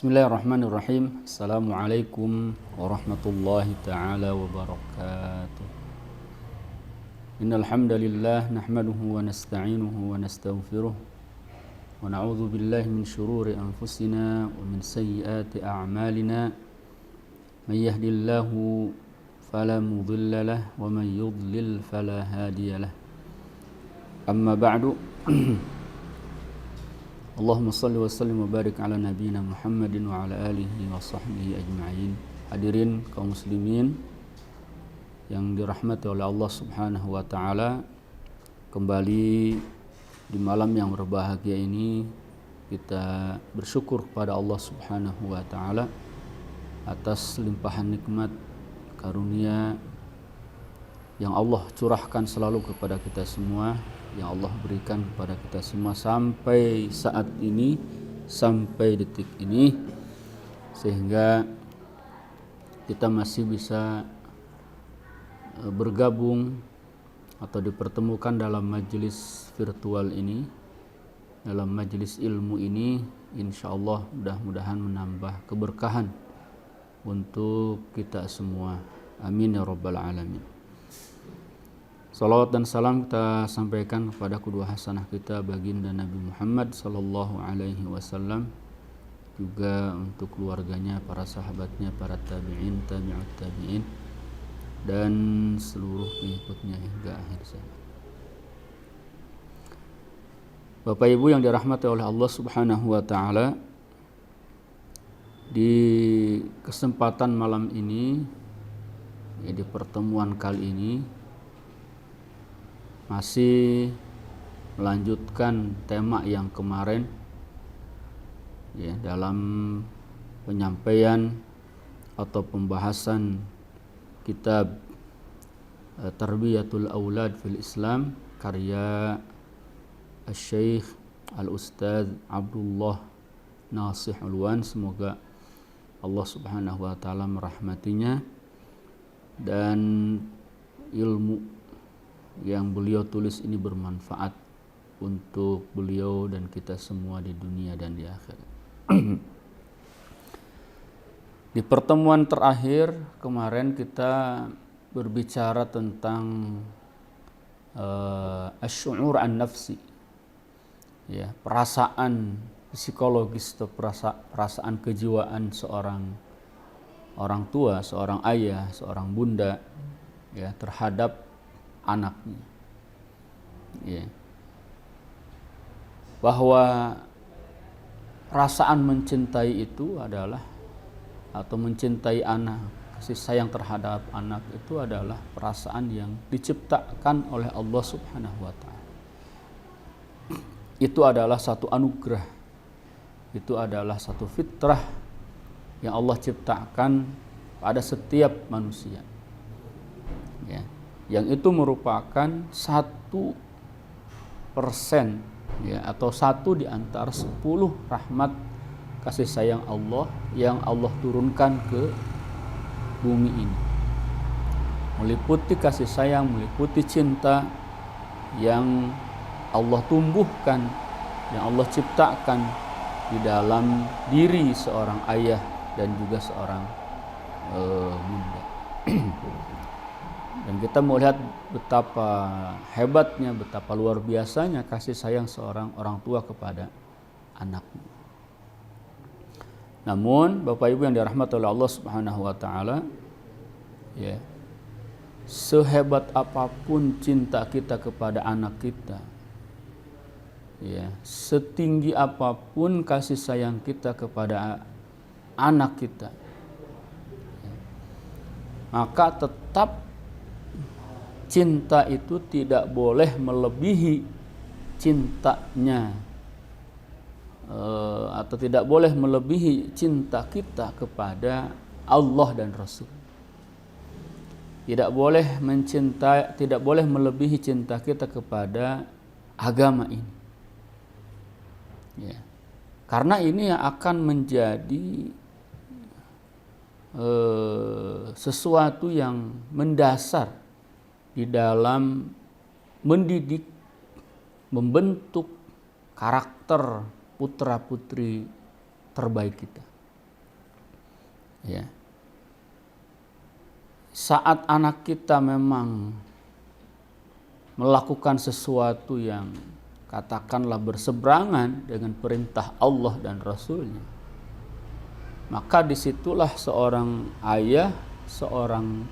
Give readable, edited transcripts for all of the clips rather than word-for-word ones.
Bismillahirrahmanirrahim. Assalamualaikum warahmatullahi ta'ala wabarakatuh. Innal hamdalillah nahmaduhu wa nasta'inuhu wa nastaghfiruh wa na'udzu billahi min shururi anfusina wa min sayyiati a'malina. May yahdihillahu fala mudilla lahu wa may yudlil fala hadiya lahu. Amma ba'du. Allahumma salli wa sallim wa barik ala nabiyina Muhammadin wa ala alihi wa sahbihi ajma'in. Hadirin kaum muslimin yang dirahmati oleh Allah Subhanahu wa taala, kembali di malam yang berbahagia ini kita bersyukur kepada Allah Subhanahu wa taala atas limpahan nikmat karunia yang Allah curahkan selalu kepada kita semua, yang Allah berikan kepada kita semua sampai saat ini, sampai detik ini, sehingga kita masih bisa bergabung atau dipertemukan dalam majelis virtual ini, dalam majelis ilmu ini. Insyaallah mudah-mudahan menambah keberkahan untuk kita semua. Amin ya rabbal alamin. Salawat dan salam kita sampaikan kepada kedua hasanah kita, baginda Nabi Muhammad sallallahu alaihi wasallam, juga untuk keluarganya, para sahabatnya, para tabi'in, tabi'ut tabi'in, dan seluruh pengikutnya hingga akhir zaman. Bapak Ibu yang dirahmati oleh Allah Subhanahu wa taala, di kesempatan malam ini, ya, di pertemuan kali ini masih melanjutkan tema yang kemarin, ya, dalam penyampaian atau pembahasan kitab Tarbiyatul Aulad fil Islam karya Syekh Al-Ustaz Abdullah Nasih Ulwan. Semoga Allah Subhanahu wa taala merahmatinya, dan ilmu yang beliau tulis ini bermanfaat untuk beliau dan kita semua di dunia dan di akhirat. Di pertemuan terakhir kemarin kita berbicara tentang asy'ur an-nafsi, ya, perasaan psikologis atau perasaan kejiwaan seorang orang tua, seorang ayah, seorang bunda, ya, terhadap anaknya, ya, bahwa perasaan mencintai itu adalah, atau mencintai anak, kasih sayang terhadap anak itu adalah perasaan yang diciptakan oleh Allah Subhanahu wa taala. Itu adalah satu anugerah, itu adalah satu fitrah yang Allah ciptakan pada setiap manusia, ya, yang itu merupakan 1%, ya, atau 1 di antara 10 rahmat kasih sayang Allah yang Allah turunkan ke bumi ini, meliputi kasih sayang, meliputi cinta yang Allah tumbuhkan, yang Allah ciptakan di dalam diri seorang ayah dan juga seorang bunda. Dan kita melihat betapa hebatnya, betapa luar biasanya kasih sayang seorang orang tua kepada anaknya. Namun Bapak Ibu yang dirahmati oleh Allah Subhanahu wa taala, ya, sehebat apapun cinta kita kepada anak kita, ya, setinggi apapun kasih sayang kita kepada anak kita, ya, maka tetap cinta itu tidak boleh melebihi cintanya, atau tidak boleh melebihi cinta kita kepada Allah dan Rasul. Tidak boleh mencintai, tidak boleh melebihi cinta kita kepada agama ini, ya, karena ini yang akan menjadi sesuatu yang mendasar di dalam mendidik, membentuk karakter putra-putri terbaik kita. Ya. Saat anak kita memang melakukan sesuatu yang katakanlah berseberangan dengan perintah Allah dan Rasulnya, maka disitulah seorang ayah, seorang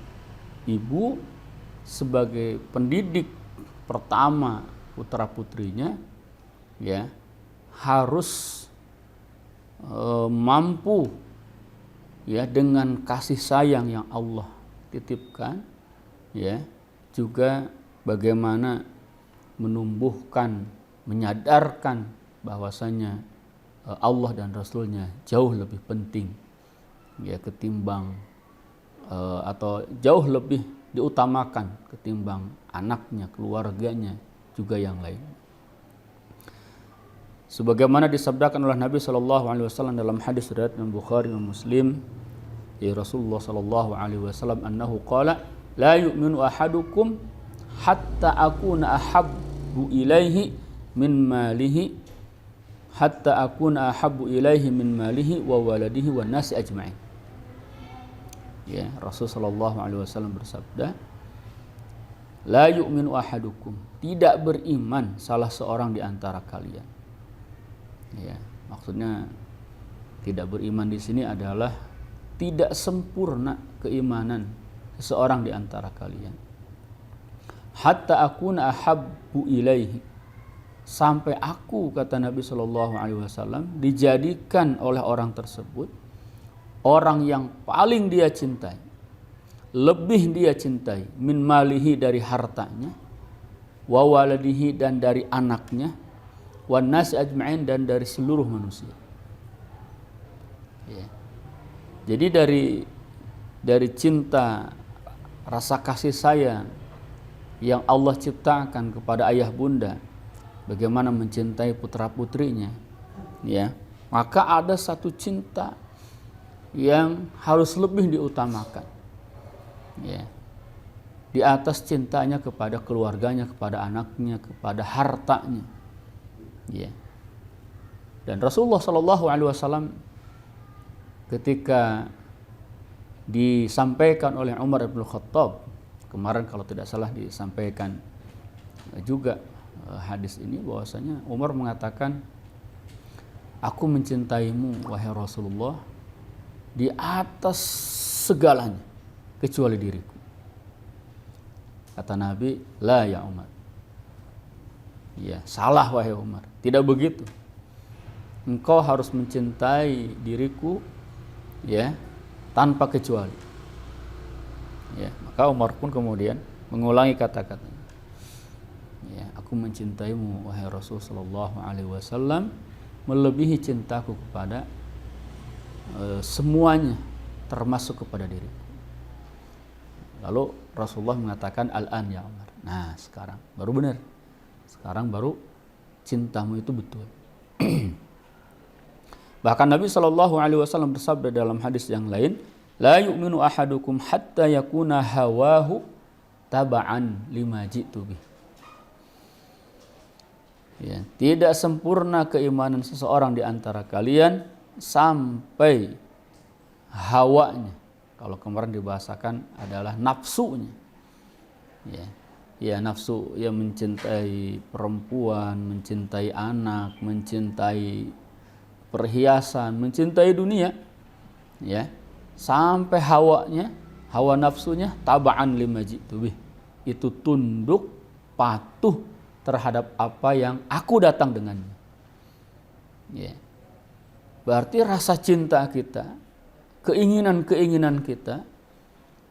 ibu sebagai pendidik pertama putra putrinya, ya, harus mampu, ya, dengan kasih sayang yang Allah titipkan, ya, juga bagaimana menumbuhkan, menyadarkan bahwasanya Allah dan Rasulnya jauh lebih penting, ya, ketimbang atau jauh lebih diutamakan ketimbang anaknya, keluarganya, juga yang lain. Sebagaimana disabdakan oleh Nabi SAW dalam hadis riwayat Imam Bukhari dan Muslim, ya, Rasulullah SAW annahu qala la yu'minu ahadukum hatta akuna ahabbu ilaihi min malihi wa waladihi wan nasi ajma'in. Ya, Rasulullah SAW bersabda, la yu'minu ahadukum, tidak beriman salah seorang di antara kalian. Ya, maksudnya tidak beriman di sini adalah tidak sempurna keimanan seseorang di antara kalian. Hatta akuna ahabbu ilaihi, sampai aku, kata Nabi SAW, dijadikan oleh orang tersebut orang yang paling dia cintai, lebih dia cintai, min malihi, dari hartanya, wa waladihi, dan dari anaknya, wan nasi ajma'in, dan dari seluruh manusia. Ya. Jadi dari cinta, rasa kasih sayang yang Allah ciptakan kepada ayah bunda, bagaimana mencintai putra putrinya, ya, maka ada satu cinta yang harus lebih diutamakan, ya, di atas cintanya kepada keluarganya, kepada anaknya, kepada hartanya, ya. Dan Rasulullah SAW ketika disampaikan oleh Umar bin Khattab, kemarin kalau tidak salah disampaikan juga hadis ini, bahwasanya Umar mengatakan, aku mencintaimu wahai Rasulullah di atas segalanya kecuali diriku. Kata Nabi, la ya Umar, ya, salah wahai Umar, tidak begitu. Engkau harus mencintai diriku, ya, tanpa kecuali. Ya, maka Umar pun kemudian mengulangi kata-katanya. Ya, aku mencintaimu wahai Rasul sallallahu alaihi wasallam melebihi cintaku kepada semuanya, termasuk kepada diriku. Lalu Rasulullah mengatakan, al-an ya Umar. Nah, sekarang baru benar. Sekarang baru cintamu itu betul. Bahkan Nabi SAW bersabda dalam hadis yang lain, la yu'minu ahadukum hatta yakuna hawahu taba'an lima ji'tu bih. Ya, tidak sempurna keimanan seseorang di antara kalian sampai hawanya, kalau kemarin dibahasakan adalah nafsunya, ya, nafsu yang mencintai perempuan, mencintai anak, mencintai perhiasan, mencintai dunia, ya, sampai hawanya, hawa nafsunya, taba'an lima ji'tu bih, itu tunduk, patuh terhadap apa yang aku datang dengannya. Ya. Berarti rasa cinta kita, keinginan-keinginan kita,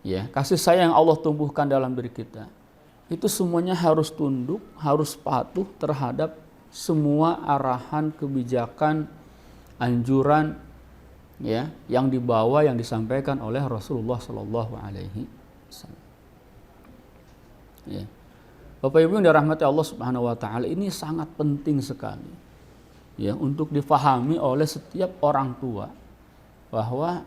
ya, kasih sayang Allah tumbuhkan dalam diri kita, itu semuanya harus tunduk, harus patuh terhadap semua arahan, kebijakan, anjuran, ya, yang dibawa, yang disampaikan oleh Rasulullah Sallallahu Alaihi Wasallam. Ya. Bapak Ibu yang dirahmati Allah Subhanahu Wa Taala, ini sangat penting sekali, ya, untuk difahami oleh setiap orang tua, bahwa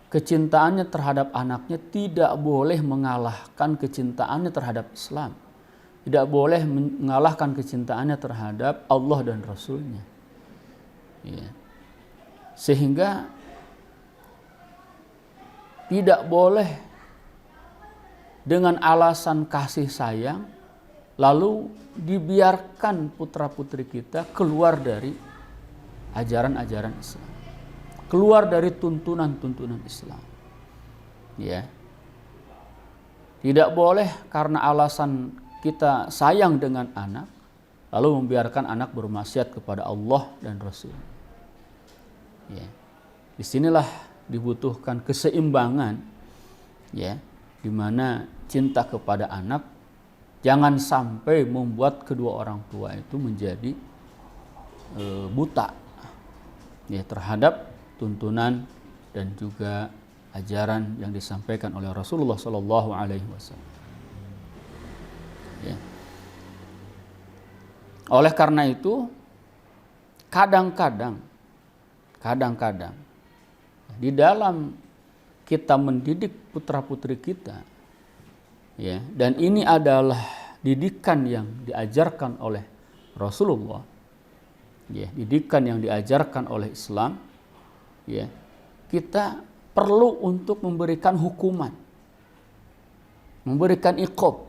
kecintaannya terhadap anaknya tidak boleh mengalahkan kecintaannya terhadap Islam, tidak boleh mengalahkan kecintaannya terhadap Allah dan Rasulnya. Ya. Sehingga tidak boleh dengan alasan kasih sayang lalu dibiarkan putra-putri kita keluar dari ajaran-ajaran Islam, keluar dari tuntunan-tuntunan Islam. Ya. Tidak boleh karena alasan kita sayang dengan anak lalu membiarkan anak bermaksiat kepada Allah dan Rasul. Ya. Disinilah dibutuhkan keseimbangan, ya, di mana cinta kepada anak jangan sampai membuat kedua orang tua itu menjadi buta, ya, terhadap tuntunan dan juga ajaran yang disampaikan oleh Rasulullah Sallallahu Alaihi Wasallam. Ya. Oleh karena itu, kadang-kadang di dalam kita mendidik putra-putri kita, ya, dan ini adalah didikan yang diajarkan oleh Rasulullah, ya, didikan yang diajarkan oleh Islam, ya, kita perlu untuk memberikan hukuman, memberikan iqab,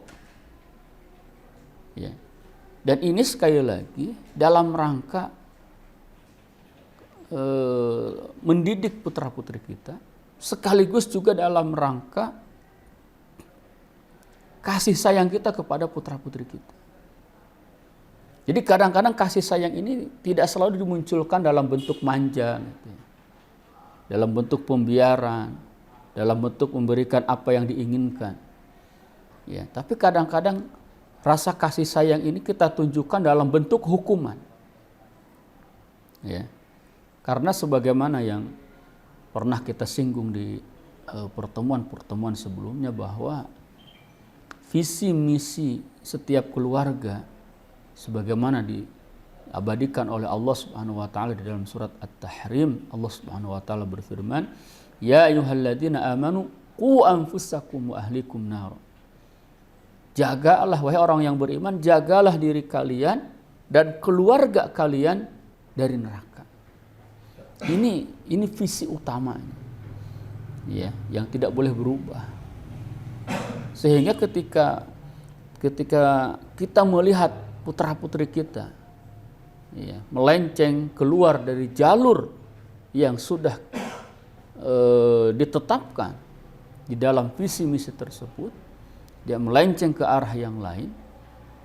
ya. Dan ini sekali lagi dalam rangka mendidik putra-putri kita, sekaligus juga dalam rangka kasih sayang kita kepada putra-putri kita. Jadi kadang-kadang kasih sayang ini tidak selalu dimunculkan dalam bentuk manja, gitu, dalam bentuk pembiaran, dalam bentuk memberikan apa yang diinginkan. Ya, tapi kadang-kadang rasa kasih sayang ini kita tunjukkan dalam bentuk hukuman. Ya. Karena sebagaimana yang pernah kita singgung di pertemuan-pertemuan sebelumnya, bahwa visi misi setiap keluarga sebagaimana diabadikan oleh Allah Subhanahu wa taala di dalam surat At-Tahrim, Allah Subhanahu wa taala berfirman, "Ya ayyuhalladzina amanu qu anfusakum wa ahlikum nar." Jagalah, wahai orang yang beriman, jagalah diri kalian dan keluarga kalian dari neraka. Ini visi utamanya, ya, yang tidak boleh berubah. Sehingga ketika kita melihat putra-putri kita, ya, melenceng keluar dari jalur yang sudah ditetapkan di dalam visi misi tersebut, dia melenceng ke arah yang lain,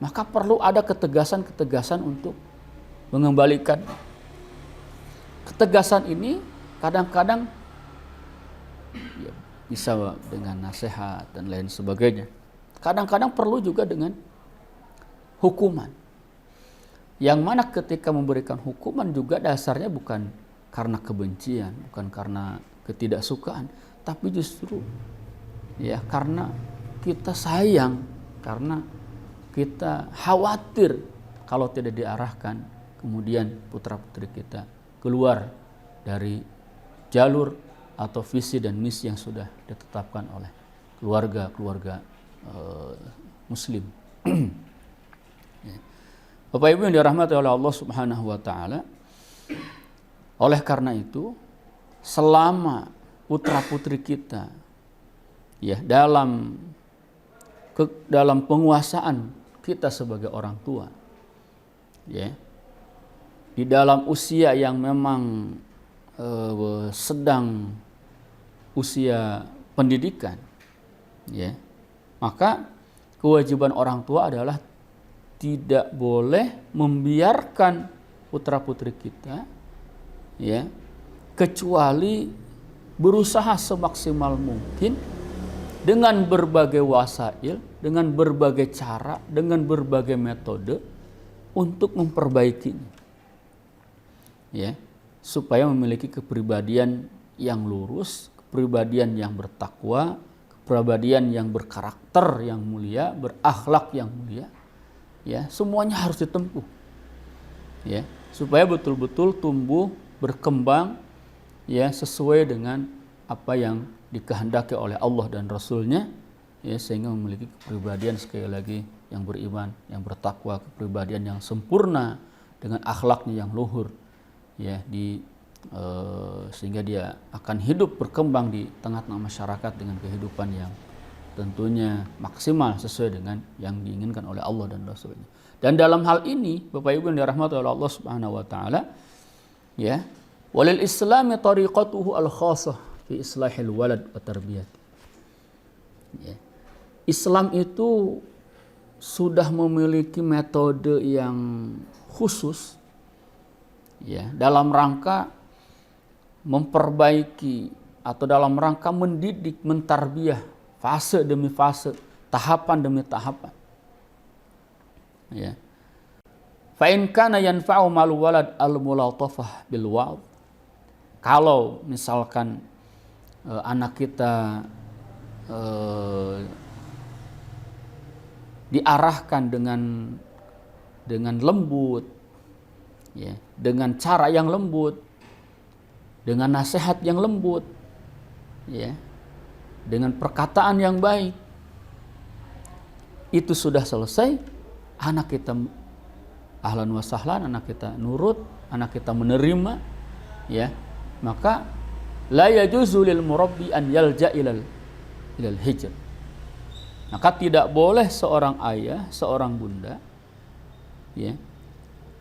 maka perlu ada ketegasan-ketegasan untuk mengembalikan. Ketegasan ini kadang-kadang, ya, bisa dengan nasihat dan lain sebagainya. Kadang-kadang perlu juga dengan hukuman. Yang mana ketika memberikan hukuman juga dasarnya bukan karena kebencian, bukan karena ketidaksukaan, tapi justru, ya, karena kita sayang, karena kita khawatir kalau tidak diarahkan kemudian putra-putri kita keluar dari jalur atau visi dan misi yang sudah ditetapkan oleh keluarga muslim. Bapak Ibu yang dirahmati oleh Allah Subhanahu wa taala, oleh karena itu selama putra-putri kita, ya, dalam penguasaan kita sebagai orang tua, ya, di dalam usia yang memang sedang usia pendidikan, ya, maka kewajiban orang tua adalah tidak boleh membiarkan putra-putri kita, ya, kecuali berusaha semaksimal mungkin dengan berbagai wasail, dengan berbagai cara, dengan berbagai metode untuk memperbaikinya, ya, supaya memiliki kepribadian yang lurus, kepribadian yang bertakwa, kepribadian yang berkarakter yang mulia, berakhlak yang mulia, ya, semuanya harus ditempuh, ya, supaya betul-betul tumbuh berkembang, ya, sesuai dengan apa yang dikehendaki oleh Allah dan Rasul-Nya, ya, sehingga memiliki kepribadian sekali lagi yang beriman, yang bertakwa, kepribadian yang sempurna dengan akhlaknya yang luhur, ya, di sehingga dia akan hidup berkembang di tengah-tengah masyarakat dengan kehidupan yang tentunya maksimal sesuai dengan yang diinginkan oleh Allah dan Rasulnya. Dan dalam hal ini Bapak Ibu yang dirahmati oleh Allah Subhanahu wa taala, ya, walil islami tariqatuhu al-khassah fi islahil walad wa tarbiyat. Ya. Islam itu sudah memiliki metode yang khusus, ya, dalam rangka memperbaiki atau dalam rangka mendidik, mentarbiyah fase demi fase, tahapan demi tahapan. Ya. Fa in kana yanfa'u mal walad al-mulatafah bil wa'd. Kalau misalkan anak kita diarahkan dengan lembut, ya, dengan cara yang lembut, dengan nasihat yang lembut, ya, dengan perkataan yang baik, itu sudah selesai. Anak kita ahlan wa sahlan, anak kita nurut, anak kita menerima, ya, maka la yajuzu lil murabbi an yalja ilal hijr. Maka tidak boleh seorang ayah, seorang bunda, ya,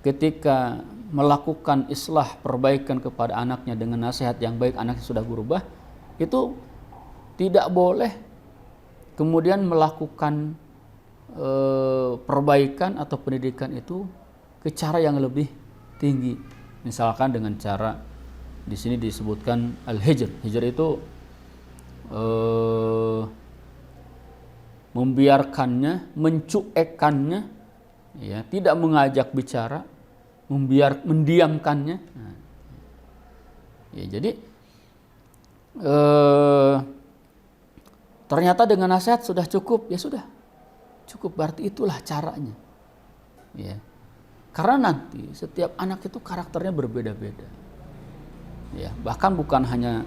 ketika melakukan islah, perbaikan kepada anaknya dengan nasihat yang baik, anaknya sudah berubah, itu tidak boleh kemudian melakukan perbaikan atau pendidikan itu ke cara yang lebih tinggi. Misalkan dengan cara di sini disebutkan al-hijr. Hijr itu membiarkannya, mencuekannya, ya, tidak mengajak bicara, mendiamkannya. Nah, ya, jadi ternyata dengan nasihat sudah cukup, ya sudah cukup, berarti itulah caranya, ya. Karena nanti setiap anak itu karakternya berbeda-beda, ya. Bahkan bukan hanya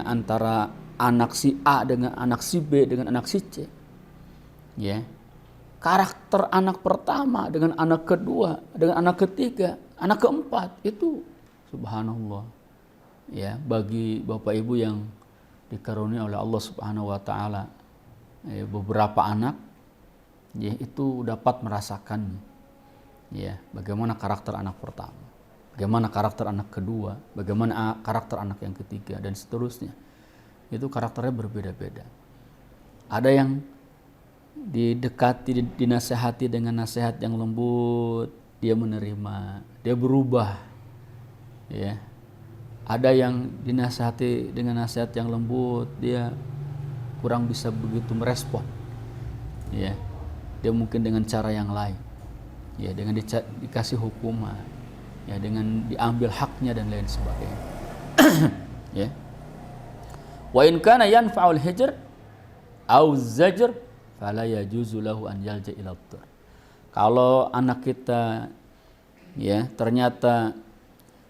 antara anak si A dengan anak si B dengan anak si C, ya. Karakter anak pertama dengan anak kedua, dengan anak ketiga, anak keempat, itu subhanallah, ya, bagi Bapak Ibu yang dikaruniai oleh Allah Subhanahu wa taala, ya, beberapa anak, ya, itu dapat merasakan, ya, bagaimana karakter anak pertama, bagaimana karakter anak kedua, bagaimana karakter anak yang ketiga, dan seterusnya. Itu karakternya berbeda-beda. Ada yang didekati, dinasehati dengan nasihat yang lembut, dia menerima, dia berubah, ya. Ada yang dinasehati dengan nasihat yang lembut, dia kurang bisa begitu merespon, ya. Dia mungkin dengan cara yang lain, ya, dengan dikasih hukuman, ya, dengan diambil haknya dan lain sebagainya. Ya. Wa in kana yanfa'ul hijr au zajr fala yajuzu lahu an yalja ila ad-dar. Kalau anak kita, ya, ternyata,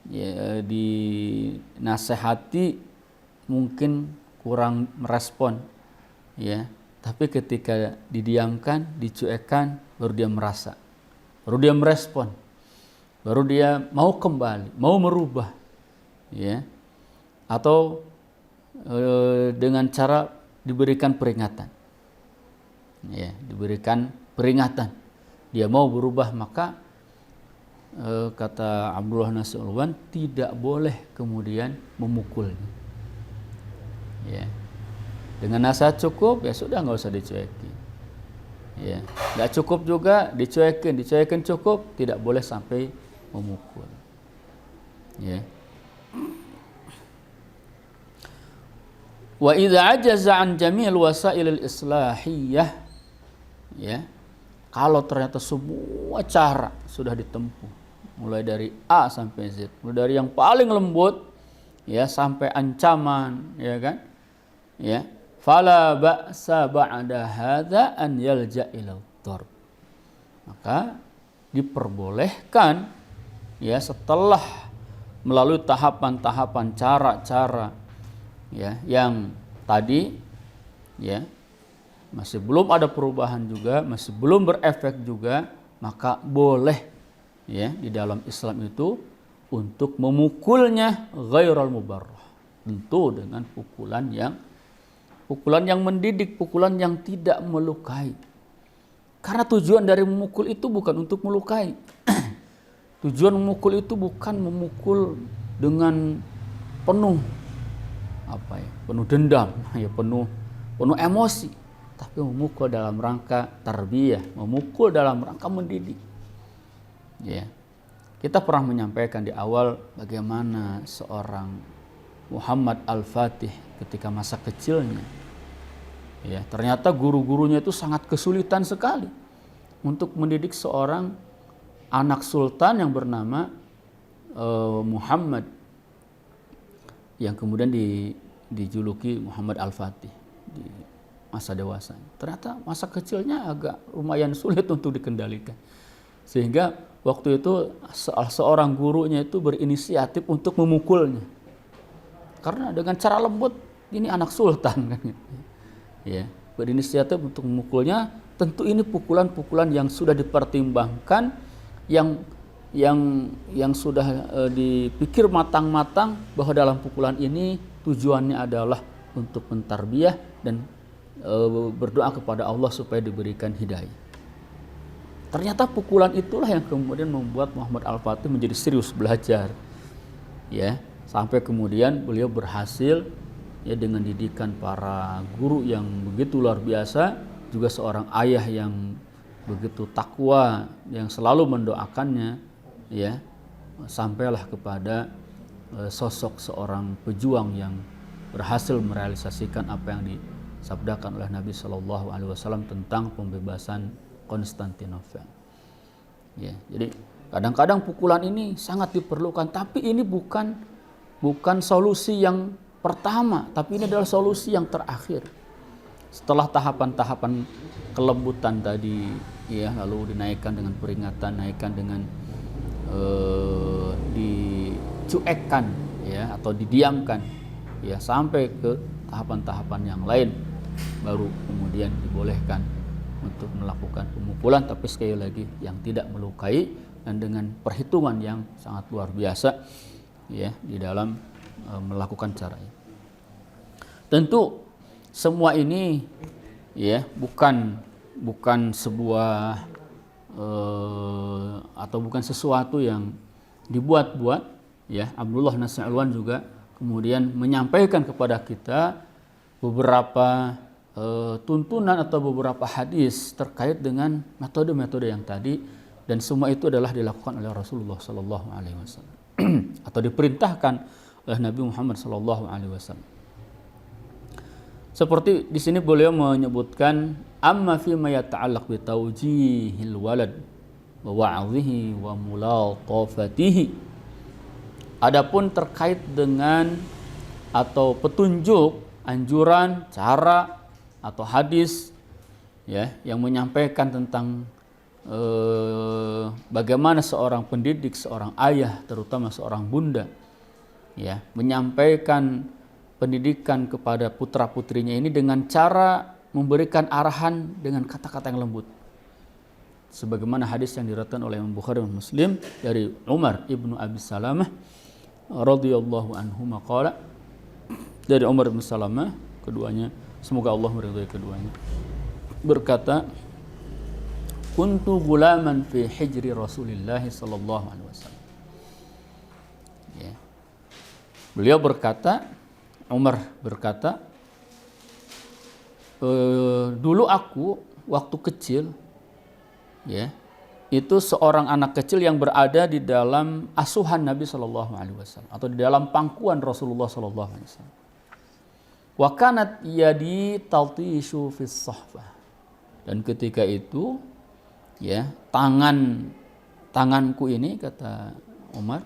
ya, dinasehati mungkin kurang merespon, ya, tapi ketika didiamkan, dicuekkan, baru dia merasa, baru dia merespon, baru dia mau kembali, mau merubah, ya, atau dengan cara diberikan peringatan, ya, diberikan peringatan, dia mau berubah, maka kata Abdullah Nasir Ulwan, tidak boleh kemudian memukulnya, ya. Dengan nasihat cukup, ya sudah, nggak usah dicuekin, ya. Nggak cukup juga dicuekin cukup, tidak boleh sampai memukul, ya. Wa idza ajaza an jami'il wasailil islahiyah, ya, kalau ternyata semua cara sudah ditempuh, mulai dari A sampai Z, mulai dari yang paling lembut, ya, sampai ancaman, ya kan, ya, fala ba'sa ba'da hadza an yalja ila darb. Maka diperbolehkan, ya, setelah melalui tahapan-tahapan, cara-cara, ya, yang tadi, ya, masih belum ada perubahan juga, masih belum berefek juga, maka boleh, ya, di dalam Islam itu untuk memukulnya ghairal mubarrah, tentu dengan pukulan yang mendidik, pukulan yang tidak melukai. Karena tujuan dari memukul itu bukan untuk melukai. Tujuan memukul itu bukan memukul dengan penuh penuh dendam, penuh emosi, tapi memukul dalam rangka tarbiyah, memukul dalam rangka mendidik. Ya. Kita pernah menyampaikan di awal bagaimana seorang Muhammad Al-Fatih ketika masa kecilnya, ya, ternyata guru-gurunya itu sangat kesulitan sekali untuk mendidik seorang anak sultan yang bernama Muhammad, yang kemudian dijuluki Muhammad Al-Fatih di masa dewasa. Ternyata masa kecilnya agak lumayan sulit untuk dikendalikan, sehingga waktu itu seorang gurunya itu berinisiatif untuk memukulnya, karena dengan cara lembut, ini anak sultan kan, ya, berinisiatif untuk memukulnya. Tentu ini pukulan-pukulan yang sudah dipertimbangkan, yang sudah dipikir matang-matang bahwa dalam pukulan ini tujuannya adalah untuk mentarbiyah dan berdoa kepada Allah supaya diberikan hidayah. Ternyata pukulan itulah yang kemudian membuat Muhammad Al-Fatih menjadi serius belajar, ya, sampai kemudian beliau berhasil, ya, dengan didikan para guru yang begitu luar biasa, juga seorang ayah yang begitu takwa yang selalu mendoakannya, ya, sampailah kepada sosok seorang pejuang yang berhasil merealisasikan apa yang disabdakan oleh Nabi Shallallahu Alaihi Wasallam tentang pembebasan Konstantinopel. Ya, jadi kadang-kadang pukulan ini sangat diperlukan, tapi ini bukan solusi yang pertama, tapi ini adalah solusi yang terakhir. Setelah tahapan-tahapan kelembutan tadi, ya, lalu dinaikkan dengan peringatan, naikkan dengan dicuekkan, ya, atau didiamkan, ya, sampai ke tahapan-tahapan yang lain, baru kemudian dibolehkan untuk melakukan pemukulan, tapi sekali lagi yang tidak melukai dan dengan perhitungan yang sangat luar biasa, ya, di dalam melakukan caranya. Tentu semua ini, ya, bukan sebuah atau bukan sesuatu yang dibuat-buat, ya. Abdullah Nas'alwan juga kemudian menyampaikan kepada kita beberapa tuntunan atau beberapa hadis terkait dengan metode-metode yang tadi, dan semua itu adalah dilakukan oleh Rasulullah Sallallahu Alaihi Wasallam atau diperintahkan oleh Nabi Muhammad Sallallahu Alaihi Wasallam. Seperti di sini beliau menyebutkan amma fi ma yata'allaq bi tawjihil walad wa wa'dhihi wa mulaqafatihi. Adapun terkait dengan atau petunjuk, anjuran, cara atau hadis, ya, yang menyampaikan tentang bagaimana seorang pendidik, seorang ayah, terutama seorang bunda, ya, menyampaikan pendidikan kepada putra-putrinya ini dengan cara memberikan arahan dengan kata-kata yang lembut. Sebagaimana hadis yang diriwayatkan oleh Imam Bukhari dan Muslim dari Umar ibnu Abi Salamah radhiyallahu anhu maqala, dari Umar bin Salamah, keduanya, semoga Allah meridhai keduanya, berkata, kuntu gulaman fi hijri Rasulillah sallallahu alaihi wasallam. Ya. Beliau berkata, Umar berkata, dulu aku waktu kecil, ya, itu seorang anak kecil yang berada di dalam asuhan Nabi Shallallahu Alaihi Wasallam atau di dalam pangkuan Rasulullah Shallallahu Alaihi Wasallam. Wa kanat yadi taltishu fis sahfah, dan ketika itu, ya, tanganku ini, kata Umar,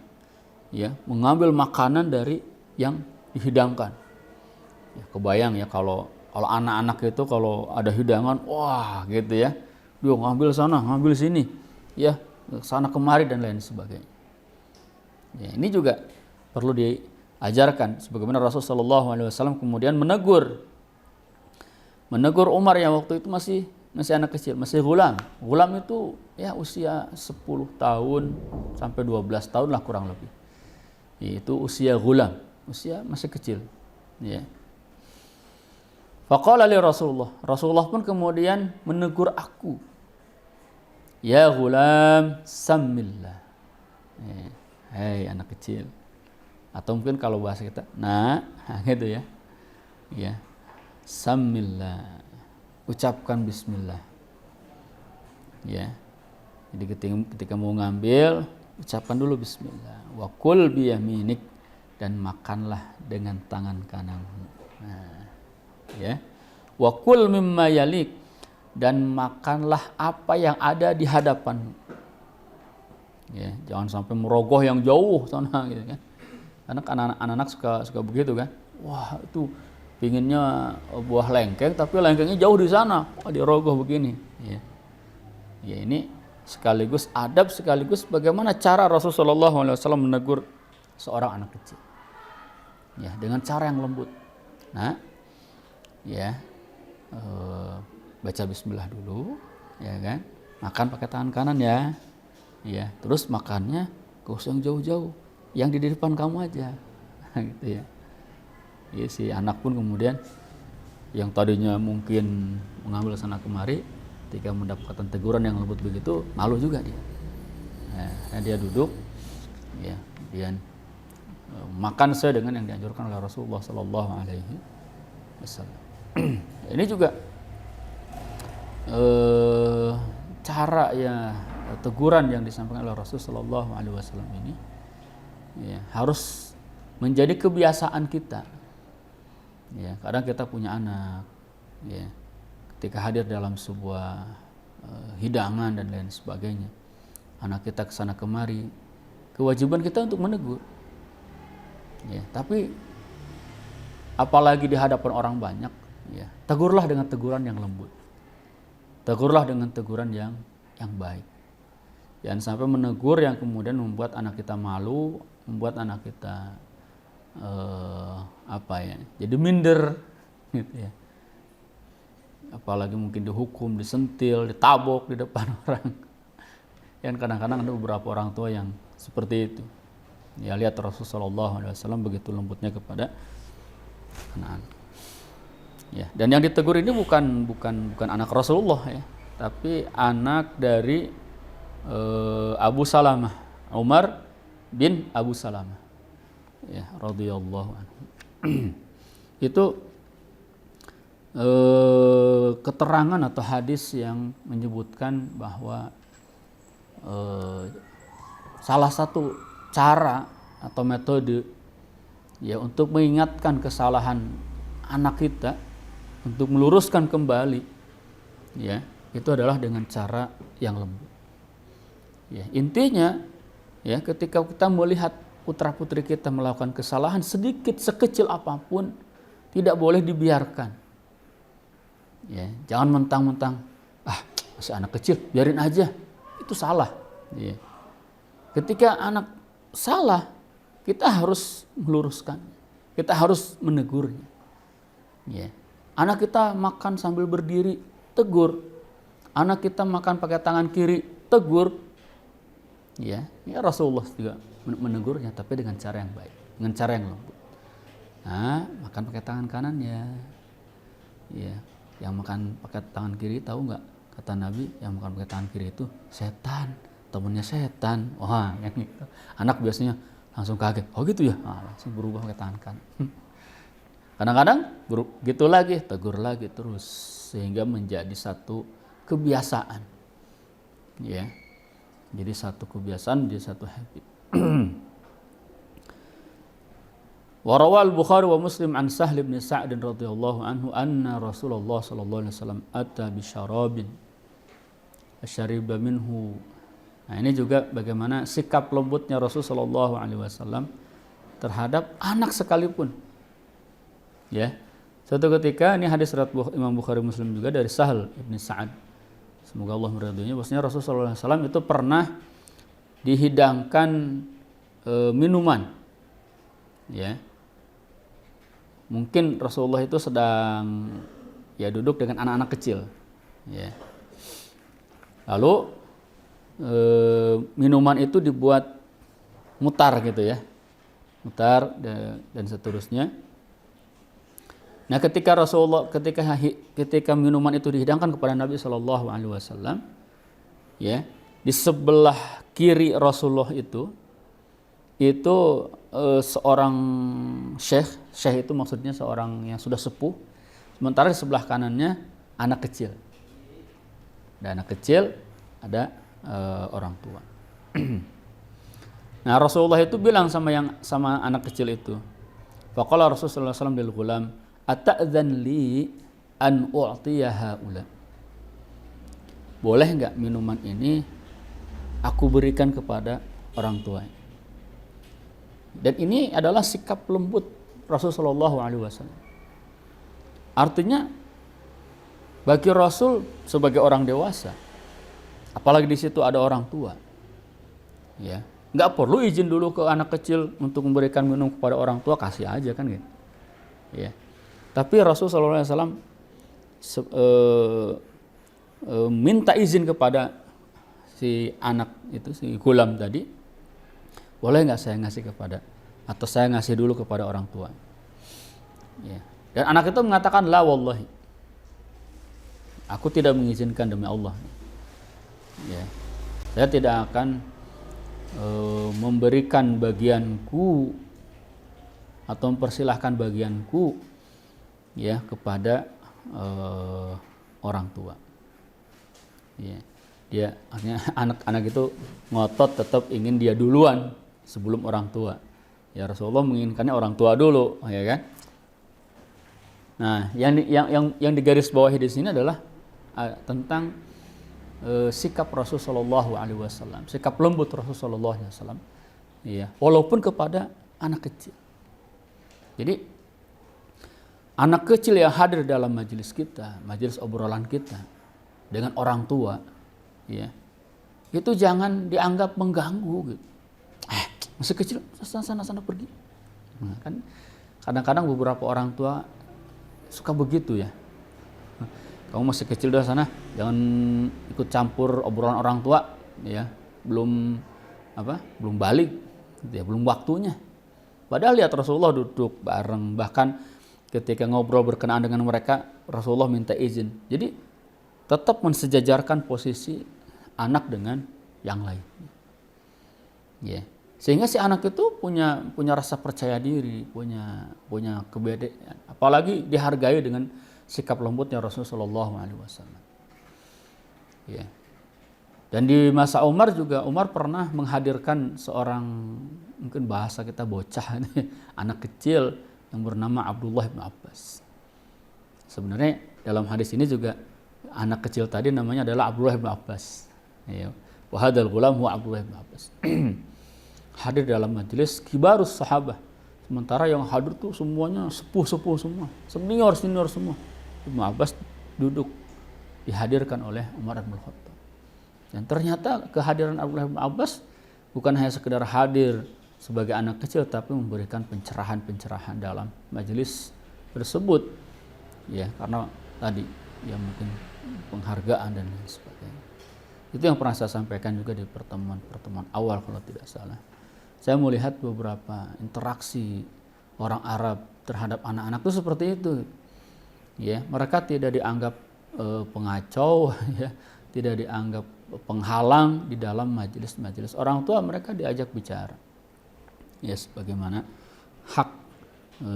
ya, mengambil makanan dari yang dihidangkan. Ya, kebayang ya kalau anak-anak itu kalau ada hidangan, wah gitu ya, dia ngambil sana, ngambil sini, ya, sana kemari dan lain sebagainya. Ya, ini juga perlu diajarkan, sebagaimana Rasulullah Shallallahu Alaihi Wasallam kemudian menegur Umar yang waktu itu masih anak kecil, masih gulam. Gulam itu, ya, usia 10 tahun sampai 12 tahun lah kurang lebih. yaitu usia gulam, usia masih kecil. Ya. Faqala li Rasulullah pun kemudian menegur aku. Ya gulam, sammillah. Hei anak kecil. Atau mungkin kalau bahasa kita, nah gitu ya. Ya. Sammillah. Ucapkan bismillah. Ya. Jadi ketika mau ngambil, ucapkan dulu bismillah. Wa kul biyaminik, dan makanlah dengan tangan kananmu. Nah, ya. Wa kul mimma yalik, dan makanlah apa yang ada di hadapanmu. Ya, jangan sampai merogoh yang jauh sana gitu kan. Karena anak-anak suka begitu kan. Wah, itu pinginnya buah lengkeng tapi lengkengnya jauh di sana. Wah, dirogoh begini. Ya. Ya, ini sekaligus adab, sekaligus bagaimana cara Rasulullah SAW menegur seorang anak kecil. Ya, dengan cara yang lembut. Nah, ya, baca bismillah dulu, ya kan. Makan pakai tangan kanan ya. Ya, terus makannya gak usah yang jauh-jauh, yang di depan kamu aja. Gitu ya. Ya, si anak pun kemudian yang tadinya mungkin mengambil sana kemari, ketika mendapatkan teguran yang lembut begitu, malu juga dia. Nah, dia duduk, ya, kemudian makan sesuai dengan yang dianjurkan oleh Rasulullah Sallallahu Alaihi Wasallam. Ini juga cara ya teguran yang disampaikan oleh Rasul Sallallahu Alaihi Wasallam ini, ya, harus menjadi kebiasaan kita. Ya, kadang kita punya anak, ya, ketika hadir dalam sebuah hidangan dan lain sebagainya, anak kita kesana kemari, kewajiban kita untuk menegur. Ya, tapi apalagi di hadapan orang banyak, ya, tegurlah dengan teguran yang lembut, tegurlah dengan teguran yang baik. Jangan sampai menegur yang kemudian membuat anak kita malu, membuat anak kita jadi minder, gitu ya. Apalagi mungkin dihukum, disentil, ditabok di depan orang. Dan kadang-kadang ada beberapa orang tua yang seperti itu. Ya, lihat Rasulullah SAW begitu lembutnya kepada anak-anak. Ya, dan yang ditegur ini bukan anak Rasulullah, ya, tapi anak dari Abu Salamah, Umar bin Abu Salamah, ya, radhiyallahu anhu. Itu keterangan atau hadis yang menyebutkan bahwa salah satu cara atau metode, ya, untuk mengingatkan kesalahan anak kita, untuk meluruskan kembali, ya, itu adalah dengan cara yang lembut. Ya, intinya, ya, ketika kita melihat putra-putri kita melakukan kesalahan sedikit sekecil apapun, tidak boleh dibiarkan. Ya, jangan mentang-mentang masih anak kecil, biarin aja, itu salah. Ya. Ketika anak salah, kita harus meluruskan, kita harus menegurnya. Ya. Anak kita makan sambil berdiri, tegur. Anak kita makan pakai tangan kiri, tegur. Ya, Rasulullah juga menegurnya, tapi dengan cara yang baik, dengan cara yang lembut. Nah, makan pakai tangan kanan ya. Ya. Yang makan pakai tangan kiri, tahu nggak, kata Nabi, yang makan pakai tangan kiri itu setan, temennya setan. Wah, yang gitu. Anak biasanya langsung kaget, oh gitu ya, langsung berubah pakai tangan kanan. Kadang-kadang gitu lagi, tegur lagi terus, sehingga menjadi satu kebiasaan. Ya, jadi satu kebiasaan, jadi satu habit. Warawal Bukhari wa Muslim an Sahl bin Sa'd radhiyallahu anhu anna Rasulullah sallallahu alaihi wasallam ata bi syarabin asyariba minhu. Nah, ini juga bagaimana sikap lembutnya Rasul sallallahu alaihi wasallam terhadap anak sekalipun. Ya. Suatu ketika, ini hadis riwayat Imam Bukhari Muslim juga dari Sahl bin Sa'd. Semoga Allah meridhoinya, bahwasanya Rasul sallallahu alaihi wasallam itu pernah dihidangkan minuman. Ya. Mungkin Rasulullah itu sedang duduk dengan anak-anak kecil, ya. Lalu minuman itu dibuat mutar gitu ya, mutar dan seterusnya. Nah, ketika minuman itu dihidangkan kepada Nabi Shallallahu Alaihi Wasallam, ya, di sebelah kiri Rasulullah itu seorang syekh itu maksudnya seorang yang sudah sepuh, sementara di sebelah kanannya anak kecil. Ada anak kecil, ada orang tua. Nah, Rasulullah itu bilang sama anak kecil itu, faqala Rasulullah SAW lil ghulam, ata'dzan li an u'tiya haula. Boleh enggak minuman ini aku berikan kepada orang tua? Dan ini adalah sikap lembut Rasulullah SAW. Artinya bagi Rasul sebagai orang dewasa, apalagi di situ ada orang tua, ya, nggak perlu izin dulu ke anak kecil untuk memberikan minum kepada orang tua, kasih aja kan gitu, ya. Tapi Rasulullah SAW minta izin kepada si anak itu, si gulam tadi, boleh nggak saya ngasih kepada, atau saya ngasih dulu kepada orang tua, ya. Dan anak itu mengatakan, la wallahi, aku tidak mengizinkan demi Allah, ya, saya tidak akan memberikan bagianku atau mempersilahkan bagianku, ya, kepada orang tua. Ya, dia artinya anak-anak itu ngotot tetap ingin dia duluan sebelum orang tua. Ya, Rasulullah menginginkannya orang tua dulu, ya kan? Nah, yang digarisbawahi di sini adalah tentang sikap Rasulullah SAW, sikap lembut Rasulullah SAW, ya, walaupun kepada anak kecil. Jadi anak kecil yang hadir dalam majelis kita, majelis obrolan kita dengan orang tua, ya, itu jangan dianggap mengganggu gitu. Masih kecil, sana pergi. Nah, kan kadang-kadang beberapa orang tua suka begitu, ya. Kamu masih kecil dah, sana, jangan ikut campur obrolan orang tua, ya, belum balik, ya, belum waktunya. Padahal lihat Rasulullah duduk bareng, bahkan ketika ngobrol berkenaan dengan mereka, Rasulullah minta izin. Jadi tetap mensejajarkan posisi anak dengan yang lain, ya. Sehingga si anak itu punya rasa percaya diri, punya kebedean, apalagi dihargai dengan sikap lembutnya Rasulullah SAW. Ya. Dan di masa Umar juga, Umar pernah menghadirkan seorang, mungkin bahasa kita bocah, anak kecil yang bernama Abdullah bin Abbas. Sebenarnya dalam hadis ini juga anak kecil tadi namanya adalah Abdullah bin Abbas. Ya. Wa hadzal ghulam huwa Abdullah bin Abbas. Hadir dalam majelis kibarus sahabah. Sementara yang hadir tuh semuanya sepuh-sepuh semua, senior semua. Ibnu Abbas duduk dihadirkan oleh Umar bin Khattab. Dan ternyata kehadiran Abdullah bin Abbas bukan hanya sekedar hadir sebagai anak kecil, tapi memberikan pencerahan dalam majelis tersebut, ya, karena tadi ya mungkin penghargaan dan lain sebagainya. Itu yang pernah saya sampaikan juga di pertemuan awal kalau tidak salah. Saya melihat beberapa interaksi orang Arab terhadap anak-anak itu seperti itu. Ya, mereka tidak dianggap pengacau, ya, tidak dianggap penghalang di dalam majelis orang tua. Mereka diajak bicara, ya, sebagaimana hak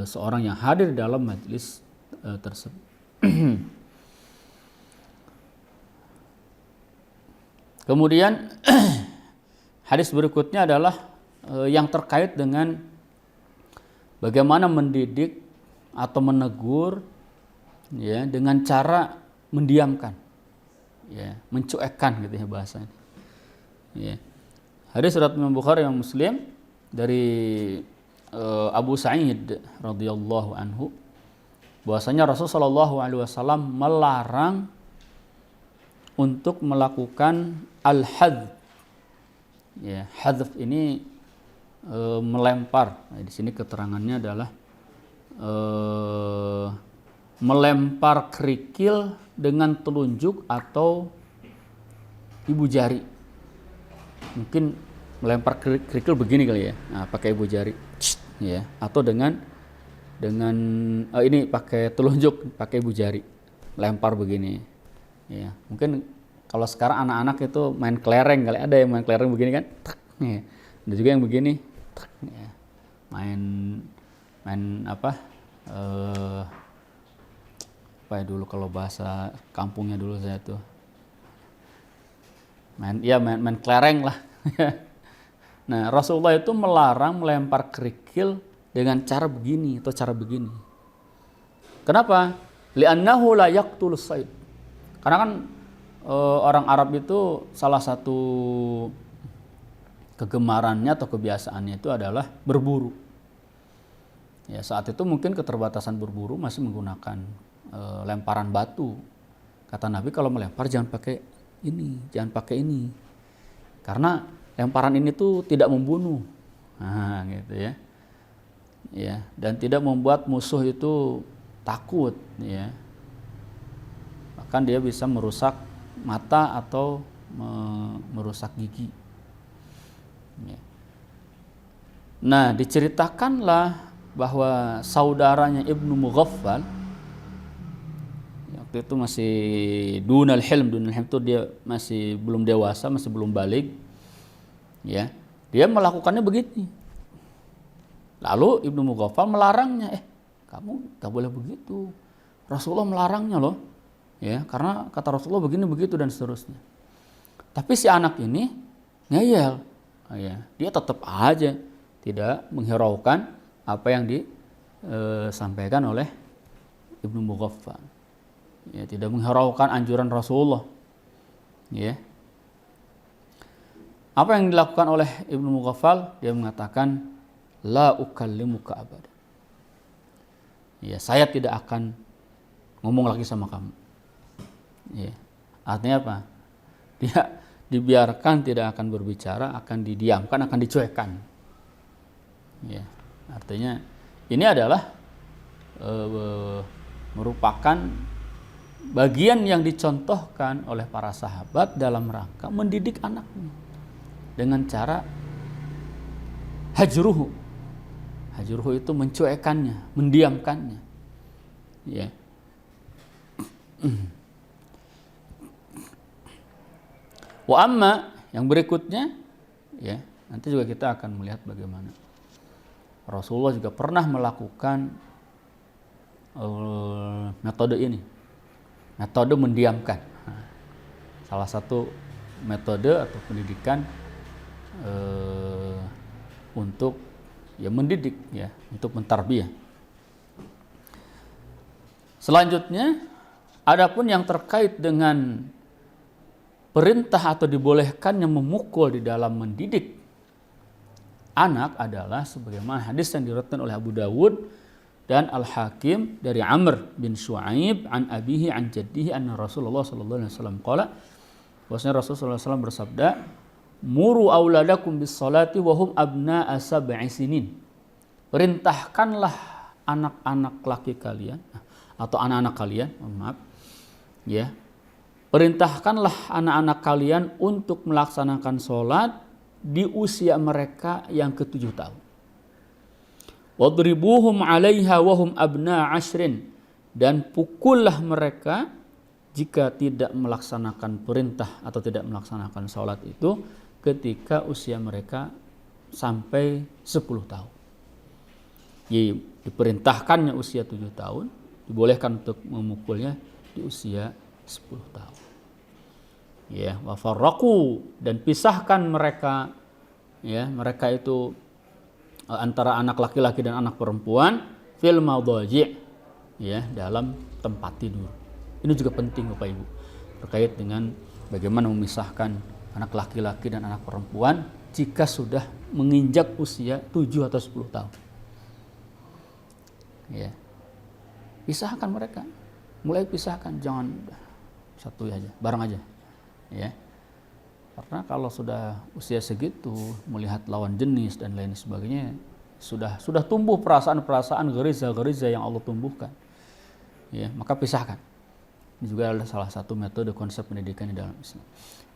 seorang yang hadir dalam majelis tersebut. Kemudian hadis berikutnya adalah yang terkait dengan bagaimana mendidik atau menegur, ya, dengan cara mendiamkan, ya, mencuekkan gitu ya bahasanya. Ya. Hadis riwayat Imam Bukhari yang Muslim dari Abu Sa'id radhiyallahu anhu, bahwasanya Rasulullah SAW melarang untuk melakukan al-hadz. Ya, hadz ini melempar. Nah, di sini keterangannya adalah melempar kerikil dengan telunjuk atau ibu jari. Mungkin melempar kerikil begini kali ya. Nah, pakai ibu jari. ya, atau dengan ini pakai telunjuk, pakai ibu jari, lempar begini. Ya, mungkin kalau sekarang anak-anak itu main kelereng, kali ada yang main kelereng begini kan, tak, ya. Ada juga yang begini, tak, ya. main apa ya dulu kalau bahasa kampungnya dulu saya tuh main kelereng lah. Nah, Rasulullah itu melarang melempar kerikil dengan cara begini atau cara begini. Kenapa? Li'annahu la yaqtulus sayd. Karena kan orang Arab itu salah satu kegemarannya atau kebiasaannya itu adalah berburu. Ya, saat itu mungkin keterbatasan berburu masih menggunakan lemparan batu. Kata Nabi kalau melempar jangan pakai ini. Karena lemparan ini tuh tidak membunuh. Nah, gitu ya. Ya, dan tidak membuat musuh itu takut, ya. Bahkan dia bisa merusak mata atau merusak gigi. Ya. Nah, diceritakanlah bahwa saudaranya Ibnu Mughaffal waktu itu masih dunal hilm itu dia masih belum dewasa, masih belum baligh, ya. Dia melakukannya begini. Lalu Ibnu Mughaffal melarangnya, kamu gak boleh begitu. Rasulullah melarangnya loh, ya, karena kata Rasulullah begini begitu dan seterusnya. Tapi si anak ini ngeyel, ya, dia tetap aja tidak menghiraukan apa yang disampaikan oleh Ibnu Mughaffal. Ya, tidak menghiraukan anjuran Rasulullah. Ya. Apa yang dilakukan oleh Ibnu Mughaffal? Dia mengatakan, la ukallimuka abada. Ya, saya tidak akan ngomong lagi sama kamu. Ya. Artinya apa? Dia dibiarkan tidak akan berbicara, akan didiamkan, akan dicuekkan. Ya. Artinya ini adalah merupakan bagian yang dicontohkan oleh para sahabat dalam rangka mendidik anaknya dengan cara hajruhu. Hajruhu itu mencuekannya, mendiamkannya. Ya. Wa amma yang berikutnya, ya, nanti juga kita akan melihat bagaimana Rasulullah juga pernah melakukan metode ini, metode mendiamkan. Salah satu metode atau pendidikan untuk ya mendidik, ya, untuk mentarbiyah. Selanjutnya, adapun yang terkait dengan perintah atau dibolehkannya memukul di dalam mendidik anak adalah sebagaimana hadis yang diriwayatkan oleh Abu Dawud dan Al-Hakim dari Amr bin Shu'aib an abihi an jaddihi anna Rasulullah sallallahu alaihi wasallam qala, bahwasanya Rasulullah sallallahu alaihi wasallam bersabda, muru auladakum bis salati wa hum abna'a sab'i sinin. Perintahkanlah anak-anak laki kalian atau anak-anak kalian, maaf, ya. Perintahkanlah anak-anak kalian untuk melaksanakan sholat di usia mereka yang ke-7 tahun. Wadribuhum 'alaiha wa hum abna 'ashrin, dan pukullah mereka jika tidak melaksanakan perintah atau tidak melaksanakan sholat itu ketika usia mereka sampai 10 tahun. Jadi diperintahkannya usia 7 tahun, dibolehkan untuk memukulnya di usia 10 tahun. Ya, wa farraqu, dan pisahkan mereka, ya, mereka itu antara anak laki-laki dan anak perempuan fil madaji', ya, dalam tempat tidur. Ini juga penting Bapak Ibu terkait dengan bagaimana memisahkan anak laki-laki dan anak perempuan jika sudah menginjak usia 7 atau 10 tahun. Ya. Pisahkan mereka. Mulai pisahkan, jangan satu aja, bareng aja. Ya. Karena kalau sudah usia segitu melihat lawan jenis dan lain sebagainya, sudah tumbuh perasaan-perasaan geriza-geriza yang Allah tumbuhkan. Ya, maka pisahkan. Ini juga adalah salah satu metode konsep pendidikan di dalam Islam.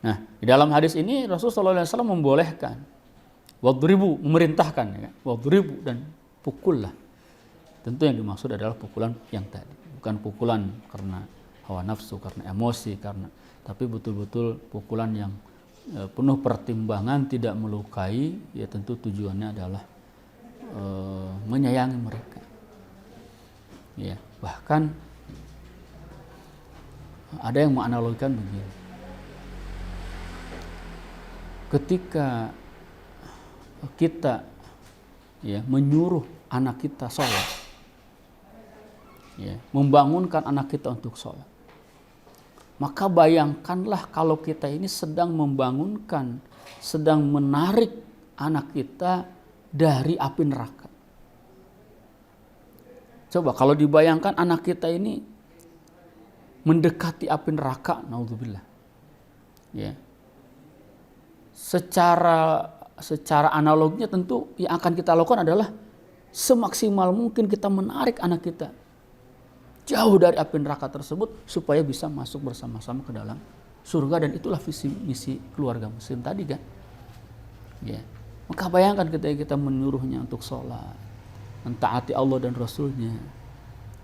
Nah, di dalam hadis ini Rasulullah SAW membolehkan wadribu, memerintahkan, ya, wadribu, dan pukul lah. Tentu yang dimaksud adalah pukulan yang tadi, bukan pukulan karena hawa nafsu, karena emosi, tapi betul-betul pukulan yang penuh pertimbangan, tidak melukai. Ya tentu tujuannya adalah menyayangi mereka. Ya, bahkan ada yang menganalogikan begini. Ketika kita menyuruh anak kita sholat, membangunkan anak kita untuk sholat, maka bayangkanlah kalau kita ini sedang membangunkan, sedang menarik anak kita dari api neraka. Coba kalau dibayangkan anak kita ini mendekati api neraka, naudzubillah. Ya. Secara analoginya tentu yang akan kita lakukan adalah semaksimal mungkin kita menarik anak kita jauh dari api neraka tersebut supaya bisa masuk bersama-sama ke dalam surga, dan itulah visi misi keluarga muslim tadi kan. Ya. Maka bayangkan ketika kita menyuruhnya untuk sholat, mentaati Allah dan Rasulnya,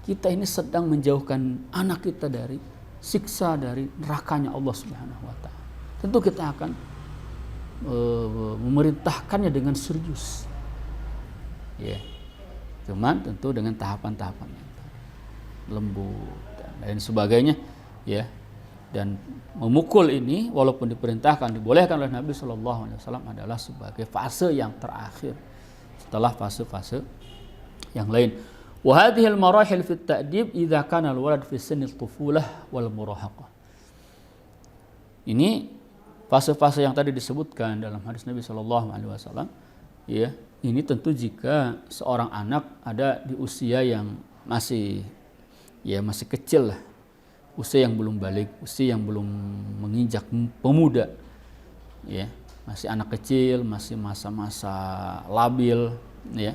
kita ini sedang menjauhkan anak kita dari siksa, dari nerakanya Allah Subhanahu wa Ta'ala. Tentu kita akan memerintahkannya dengan serius. Ya. Cuman tentu dengan tahapan-tahapan yang lembut dan lain sebagainya, ya. Dan memukul ini walaupun diperintahkan, dibolehkan oleh Nabi SAW adalah sebagai fase yang terakhir setelah fase-fase yang lain. Wa hadhihi al-marahil fi at-ta'dib idza kana al-walad fi sinni al-tufulah wal murahaqah. Ini fase-fase yang tadi disebutkan dalam hadis Nabi SAW, ya, ini tentu jika seorang anak ada di usia yang masih kecil lah, usia yang belum balik, usia yang belum menginjak pemuda, ya, masih anak kecil, masih masa-masa labil, ya.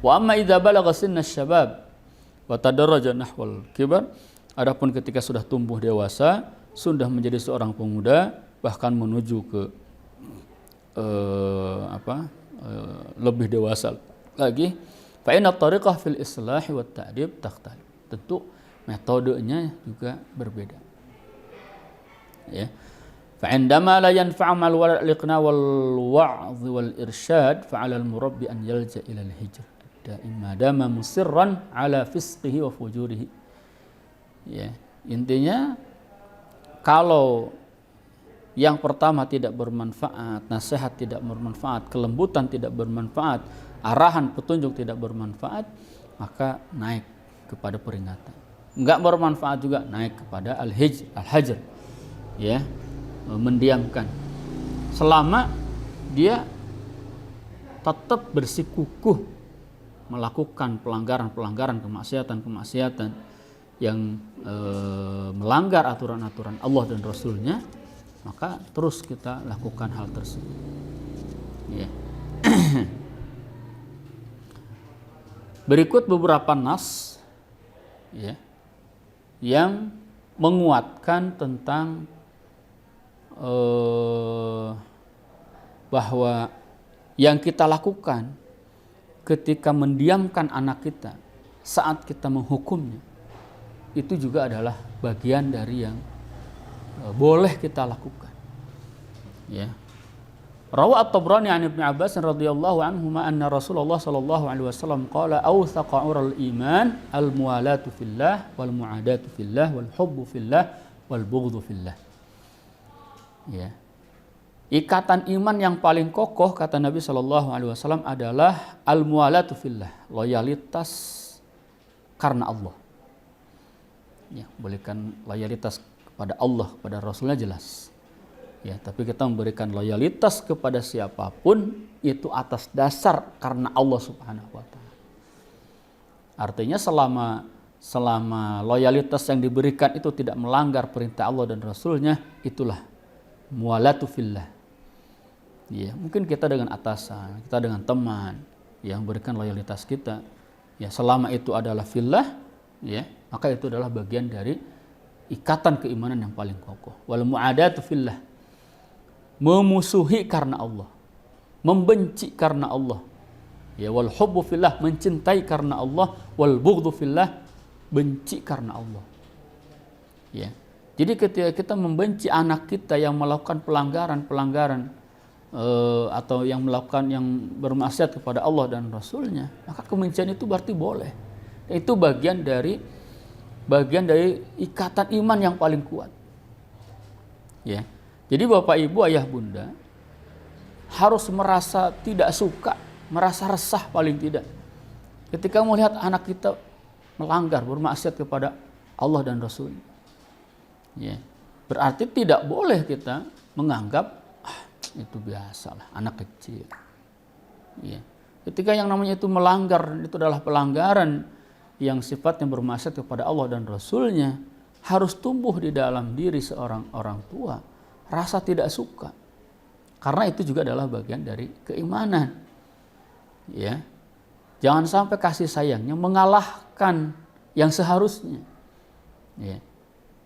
Wa amma idza balagha sinna syabab wa tadarraja nahwal kibar, adapun ketika sudah tumbuh dewasa, sudah menjadi seorang pemuda, bahkan menuju ke lebih dewasa lagi, fa inna tariqah fil islahi wat ta'dib takhtalif. Tentu metodenya juga berbeda. Ya. Fa indama la yanfa'u mal walad liqna wal wa'dh wal irsyad fa 'ala al murabbi an yalja ila al hijr da'ima dama musirran 'ala fisqihi wa fujurihi. Ya, intinya kalau yang pertama tidak bermanfaat, nasihat tidak bermanfaat, kelembutan tidak bermanfaat, arahan petunjuk tidak bermanfaat, maka naik kepada peringatan. Enggak bermanfaat juga, naik kepada al-hajr, ya, mendiamkan. Selama dia tetap bersikukuh melakukan pelanggaran-pelanggaran, kemaksiatan-kemaksiatan yang melanggar aturan-aturan Allah dan Rasulnya, maka terus kita lakukan hal tersebut. Ya. Berikut beberapa nas, ya, yang menguatkan tentang bahwa yang kita lakukan ketika mendiamkan anak kita saat kita menghukumnya itu juga adalah bagian dari yang boleh kita lakukan. Ya. Rawa at-Tabrani an Ibnu Abbas radhiyallahu anhuma anna Rasulullah sallallahu alaihi wasallam qala awthaqa ural iman al-muwalatu fillah wal muadatu fillah wal hubbu fillah wal bughdhu fillah. Ya. Ikatan iman yang paling kokoh kata Nabi sallallahu alaihi wasallam adalah al-muwalatu fillah, loyalitas karena Allah. Ya, bolehkan loyalitas kepada Allah, kepada Rasulnya jelas. Ya, tapi kita memberikan loyalitas kepada siapapun itu atas dasar karena Allah Subhanahu wa Ta'ala. Artinya selama loyalitas yang diberikan itu tidak melanggar perintah Allah dan Rasulnya, itulah muwalatu fillah. Ya, mungkin kita dengan atasan, kita dengan teman yang berikan loyalitas kita, ya selama itu adalah fillah, ya, maka itu adalah bagian dari ikatan keimanan yang paling kokoh. Wal mu'adatu fillah, memusuhi karena Allah, membenci karena Allah, Ya, wal hubbu fillah, mencintai karena Allah, wal bughdhu fillah, benci karena Allah. Ya. Jadi ketika kita membenci anak kita yang melakukan pelanggaran atau yang melakukan yang bermaksiat kepada Allah dan Rasulnya, maka kebencian itu berarti boleh. Itu bagian dari ikatan iman yang paling kuat. Ya. Jadi Bapak Ibu, Ayah Bunda harus merasa tidak suka, merasa resah paling tidak ketika melihat anak kita melanggar, bermaksiat kepada Allah dan Rasul. Ya. Berarti tidak boleh kita menganggap itu biasalah, anak kecil. Ya. Ketika yang namanya itu melanggar, itu adalah pelanggaran yang sifatnya bermaksiat kepada Allah dan Rasulnya, harus tumbuh di dalam diri seorang orang tua rasa tidak suka. Karena itu juga adalah bagian dari keimanan. Ya. Jangan sampai kasih sayangnya mengalahkan yang seharusnya. Ya.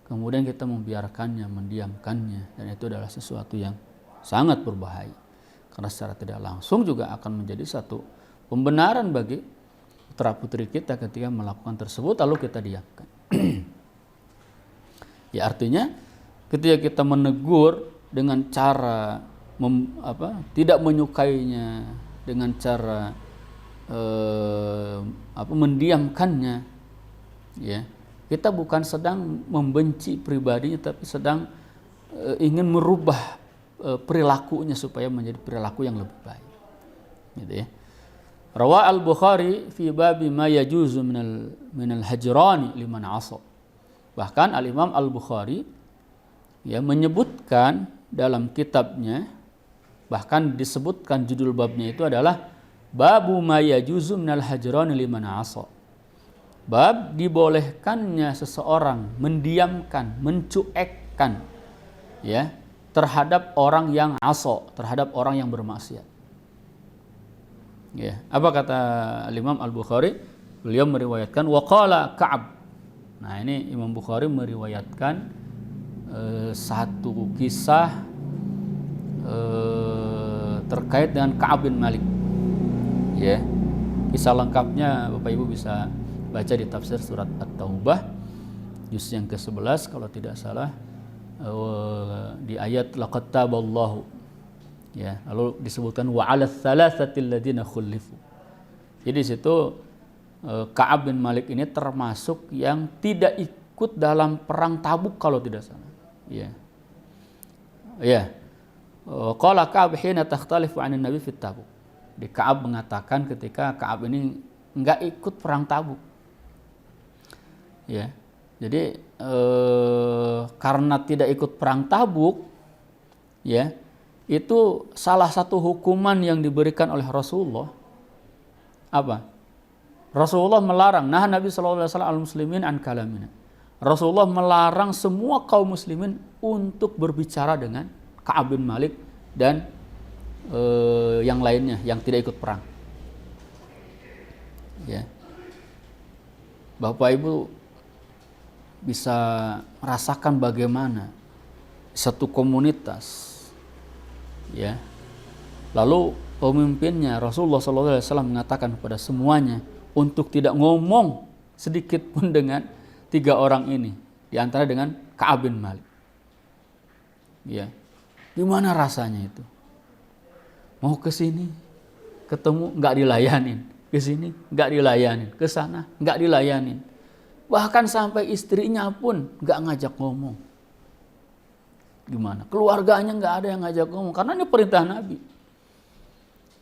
Kemudian kita membiarkannya, mendiamkannya, dan itu adalah sesuatu yang sangat berbahaya. Karena secara tidak langsung juga akan menjadi satu pembenaran bagi putra-putri kita ketika melakukan tersebut lalu kita diamkan. Ya, artinya ketika kita menegur dengan cara tidak menyukainya, dengan cara mendiamkannya, ya, kita bukan sedang membenci pribadinya, tapi sedang ingin merubah perilakunya supaya menjadi perilaku yang lebih baik. Gitu ya. Rawa al-Bukhari fi babi ma yajuzu minal hajrani liman asa. Bahkan al-Imam al-Bukhari ya menyebutkan dalam kitabnya, bahkan disebutkan judul babnya itu adalah babu ma yajuzu minal hajrani liman asa. Bab dibolehkannya seseorang mendiamkan, mencuekkan ya terhadap orang yang asa, terhadap orang yang bermaksiat. Ya, apa kata Imam Al-Bukhari? Beliau meriwayatkan waqala Ka'ab. Nah, ini Imam Bukhari meriwayatkan satu kisah terkait dengan Ka'ab bin Malik. Ya. Kisah lengkapnya Bapak Ibu bisa baca di tafsir surat At-Taubah juz yang ke-11 kalau tidak salah, di ayat laqad taballahu, ya, lalu disebutkan wa 'alal thalathatil ladzina khulifu. Jadi situ Ka'ab bin Malik ini termasuk yang tidak ikut dalam perang Tabuk kalau tidak salah. Ya. Ya. Qala Ka'ab hina takhtalifu 'anil nabi fit Tabuk. Di Ka'ab mengatakan ketika Ka'ab ini enggak ikut perang Tabuk. Ya. Jadi karena tidak ikut perang Tabuk, ya, itu salah satu hukuman yang diberikan oleh Rasulullah. Apa? Rasulullah melarang, nah Nabi SAW al-muslimin an kalamina. Rasulullah melarang semua kaum muslimin untuk berbicara dengan Ka'ab bin Malik dan yang lainnya yang tidak ikut perang. Ya. Bapak Ibu bisa merasakan bagaimana satu komunitas, ya, lalu pemimpinnya Rasulullah SAW mengatakan kepada semuanya untuk tidak ngomong sedikit pun dengan tiga orang ini, di antara dengan Ka'ab bin Malik. Ya, gimana rasanya itu? Mau ke sini ketemu nggak dilayanin, ke sini nggak dilayanin, ke sana nggak dilayanin. Bahkan sampai istrinya pun nggak ngajak ngomong. Gimana? Keluarganya nggak ada yang ngajak ngomong karena ini perintah Nabi.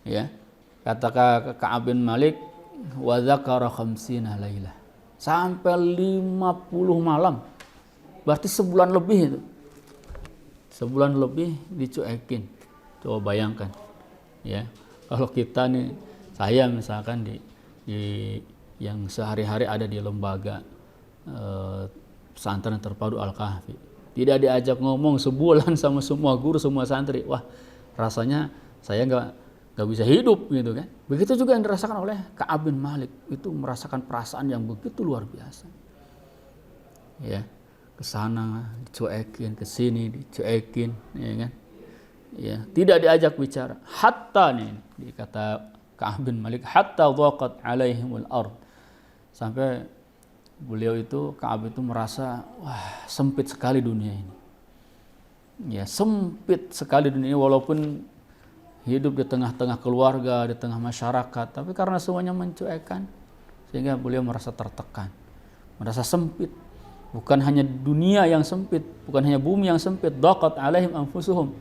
Ya, kata Ka'ab bin Malik, wa dzakara khamsina lailah. Sampai 50 malam. Berarti sebulan lebih itu. Sebulan lebih dicuekin. Coba bayangkan. Ya, kalau kita nih, saya misalkan di yang sehari-hari ada di lembaga pesantren terpadu Al-Kahfi, tidak diajak ngomong sebulan sama semua guru, semua santri, wah rasanya saya nggak bisa hidup gitu kan. Begitu juga yang dirasakan oleh Ka'ab bin Malik, itu merasakan perasaan yang begitu luar biasa. Ya, ke sana dicuekin, ke sini dicuekin, ya kan. Ya, tidak diajak bicara. Hatta nih dikata Ka'ab bin Malik, hatta dhaqat alaihimul ard. Sampai beliau itu, Ka'ab itu merasa, wah, sempit sekali dunia ini. Ya, sempit sekali dunia ini, walaupun hidup di tengah-tengah keluarga, di tengah masyarakat, tapi karena semuanya mencuekkan, sehingga beliau merasa tertekan, merasa sempit. Bukan hanya dunia yang sempit, bukan hanya bumi yang sempit, dhaqat alaihim anfusuhum,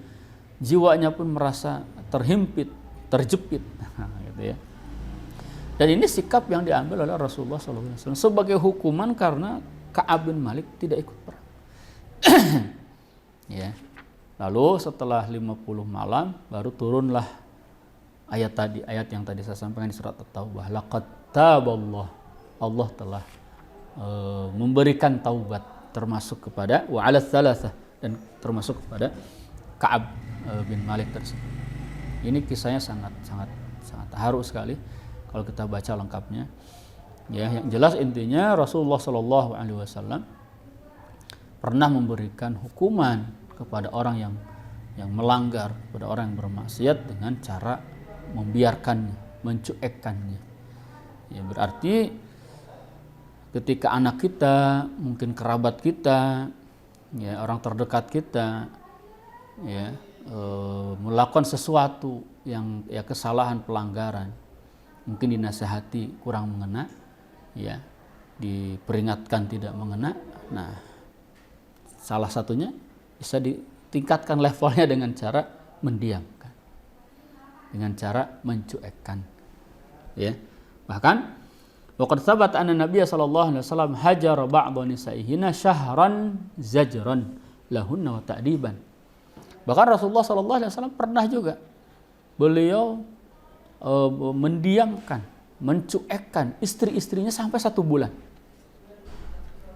jiwanya pun merasa terhimpit, terjepit, gitu ya. Dan ini sikap yang diambil oleh Rasulullah SAW sebagai hukuman karena Ka'ab bin Malik tidak ikut perang. Ya. Lalu setelah 50 malam baru turunlah ayat yang tadi saya sampaikan di surat At-Taubah. Laqad taballah, Allah telah memberikan taubat, termasuk kepada wa 'ala tsalatsah, dan termasuk kepada Ka'ab bin Malik tersebut. Ini kisahnya sangat haru sekali kalau kita baca lengkapnya. Ya, yang jelas intinya Rasulullah Shallallahu Alaihi Wasallam pernah memberikan hukuman kepada orang yang melanggar, kepada orang yang bermaksiat dengan cara membiarkannya, mencuekkannya. Ya, berarti ketika anak kita, mungkin kerabat kita, ya, orang terdekat kita, ya, melakukan sesuatu yang ya kesalahan, pelanggaran, mungkin dinasihati kurang mengena, ya, diperingatkan tidak mengena. Nah, salah satunya bisa ditingkatkan levelnya dengan cara mendiamkan, dengan cara mencuekkan, ya. Bahkan waqad thabata anna Nabiy sallallahu alaihi wasallam hajara ba'd nisa'ihina syahran zajran lahunna wa ta'diban. Bahkan Rasulullah sallallahu alaihi wasallam pernah juga beliau mendiamkan, mencuekkan istri-istrinya sampai 1 bulan.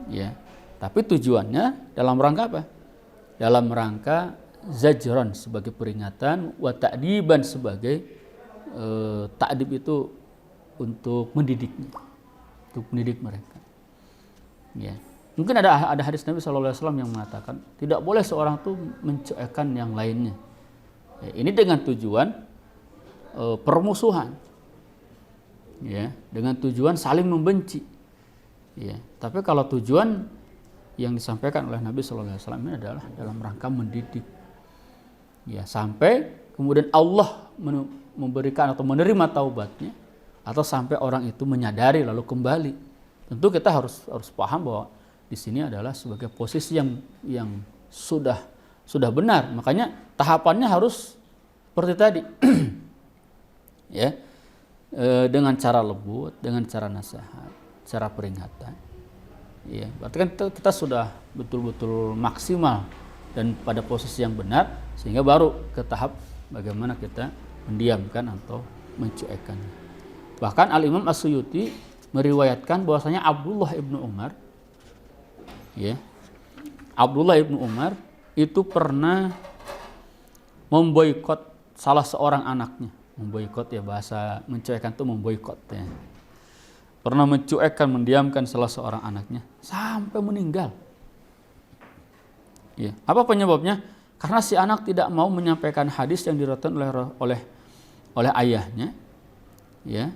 Ya, tapi tujuannya dalam rangka apa? Dalam rangka zajran sebagai peringatan, wa ta'diban sebagai ta'dib itu untuk mendidiknya, untuk mendidik mereka. Ya. Mungkin ada hadis Nabi SAW yang mengatakan tidak boleh seorang itu mencuekkan yang lainnya. Ya, ini dengan tujuan permusuhan, ya, dengan tujuan saling membenci. Ya. Tapi kalau tujuan yang disampaikan oleh Nabi SAW ini adalah dalam rangka mendidik, ya, sampai kemudian Allah memberikan atau menerima taubatnya, atau sampai orang itu menyadari lalu kembali. Tentu kita harus paham bahwa di sini adalah sebagai posisi yang sudah benar. Makanya tahapannya harus seperti tadi. Ya. Dengan cara lembut, dengan cara nasihat, cara peringatan. Ya, berarti kan kita sudah betul-betul maksimal dan pada posisi yang benar, sehingga baru ke tahap bagaimana kita mendiamkan atau mencuekkannya. Bahkan Al-Imam As-Suyuti meriwayatkan bahwasanya Abdullah ibnu Umar, ya, Abdullah ibnu Umar itu pernah memboikot salah seorang anaknya. Memboikot, ya, bahasa mencuekkan itu memboikot, ya. Pernah mencuekkan, mendiamkan salah seorang anaknya sampai meninggal. Ya, apa penyebabnya? Karena si anak tidak mau menyampaikan hadis yang diriwayatkan oleh ayahnya, ya,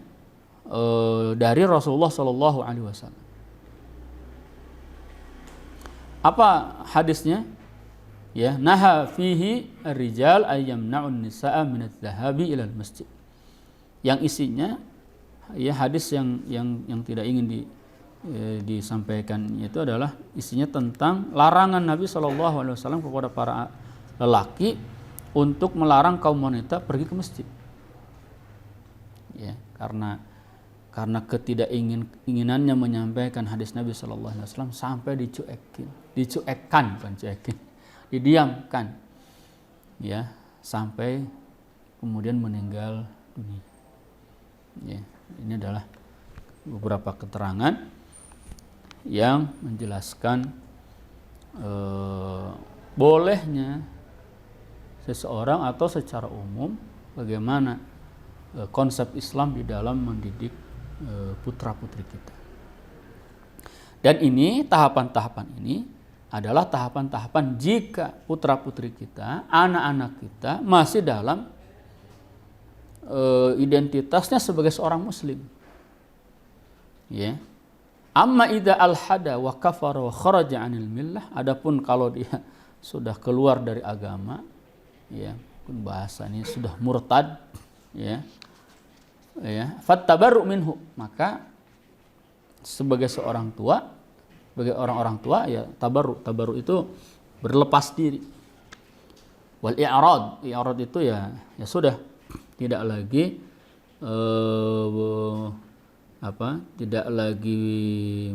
dari Rasulullah Shallallahu Alaihi Wasallam. Apa hadisnya? Ya, naha fihi ar-rijal ayyamna'un nisaa min adh-dhahabi ila al-masjid. Yang isinya, ya, hadis yang tidak ingin disampaikan itu adalah isinya tentang larangan Nabi Shallallahu Alaihi Wasallam kepada para lelaki untuk melarang kaum wanita pergi ke masjid. Ya, karena ketidakinginannya menyampaikan hadis Nabi Shallallahu Alaihi Wasallam sampai didiamkan, ya, sampai kemudian meninggal dunia. Ya, ini adalah beberapa keterangan yang menjelaskan bolehnya seseorang atau secara umum bagaimana konsep Islam di dalam mendidik putra-putri kita. Dan ini tahapan-tahapan ini adalah tahapan-tahapan jika putra-putri kita, anak-anak kita masih dalam identitasnya sebagai seorang muslim. Ya. Amma idza alhada wa kafara wa kharaja 'anil millah, adapun kalau dia sudah keluar dari agama, ya, pun bahasanya sudah murtad, ya. Ya, fattabaru minhu, maka sebagai seorang tua, sebagai orang-orang tua, ya tabarru itu berlepas diri. Wal i'rad itu ya sudah tidak lagi tidak lagi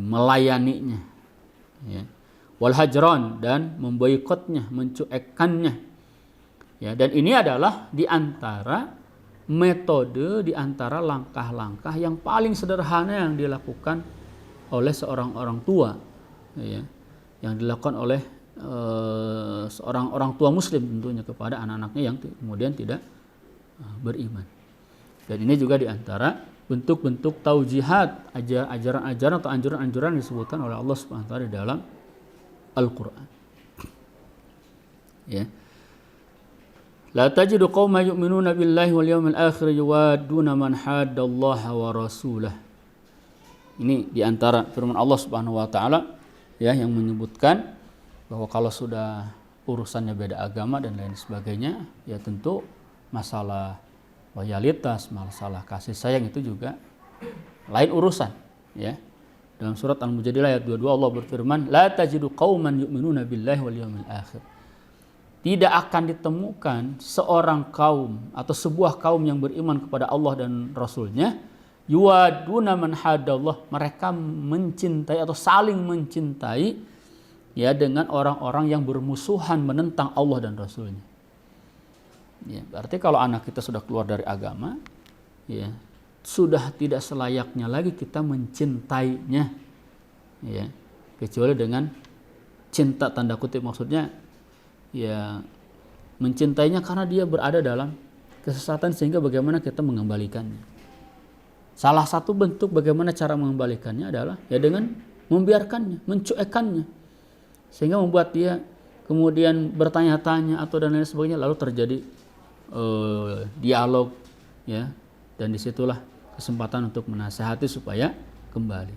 melayaninya, ya. Wal hajran, dan memboikotnya, mencuekkannya, ya. Dan ini adalah di antara metode, di antara langkah-langkah yang paling sederhana yang dilakukan oleh seorang orang tua, ya, yang dilakukan oleh seorang orang tua muslim tentunya kepada anak-anaknya yang kemudian tidak beriman. Dan ini juga di antara bentuk-bentuk taujihat, ajaran-ajaran atau anjuran-anjuran yang disebutkan oleh Allah Subhanahu wa taala di dalam Al-Qur'an. Ya. La tajidu qauman yu'minuna billahi wal yawmil akhir yuwadduna man haddallaha wa rasulah. Ini di antara firman Allah Subhanahu wa taala, ya, yang menyebutkan bahwa kalau sudah urusannya beda agama dan lain sebagainya, ya tentu masalah loyalitas, masalah kasih sayang itu juga lain urusan, ya. Dalam surat Al-Mujadilah ayat 22 Allah berfirman, la tajidu qauman yu'minuna billahi wal yawmil akhir. Tidak akan ditemukan seorang kaum atau sebuah kaum yang beriman kepada Allah dan Rasul-Nya, yuwaduna man hadallah, mereka mencintai atau saling mencintai, ya, dengan orang-orang yang bermusuhan menentang Allah dan Rasul-Nya. Ya, berarti kalau anak kita sudah keluar dari agama, ya, sudah tidak selayaknya lagi kita mencintainya, ya, kecuali dengan cinta tanda kutip, maksudnya ya mencintainya karena dia berada dalam kesesatan, sehingga bagaimana kita mengembalikannya. Salah satu bentuk bagaimana cara mengembalikannya adalah ya dengan membiarkannya, mencuekannya, sehingga membuat dia kemudian bertanya-tanya atau dan lain sebagainya, lalu terjadi dialog, ya, dan disitulah kesempatan untuk menasihati supaya kembali.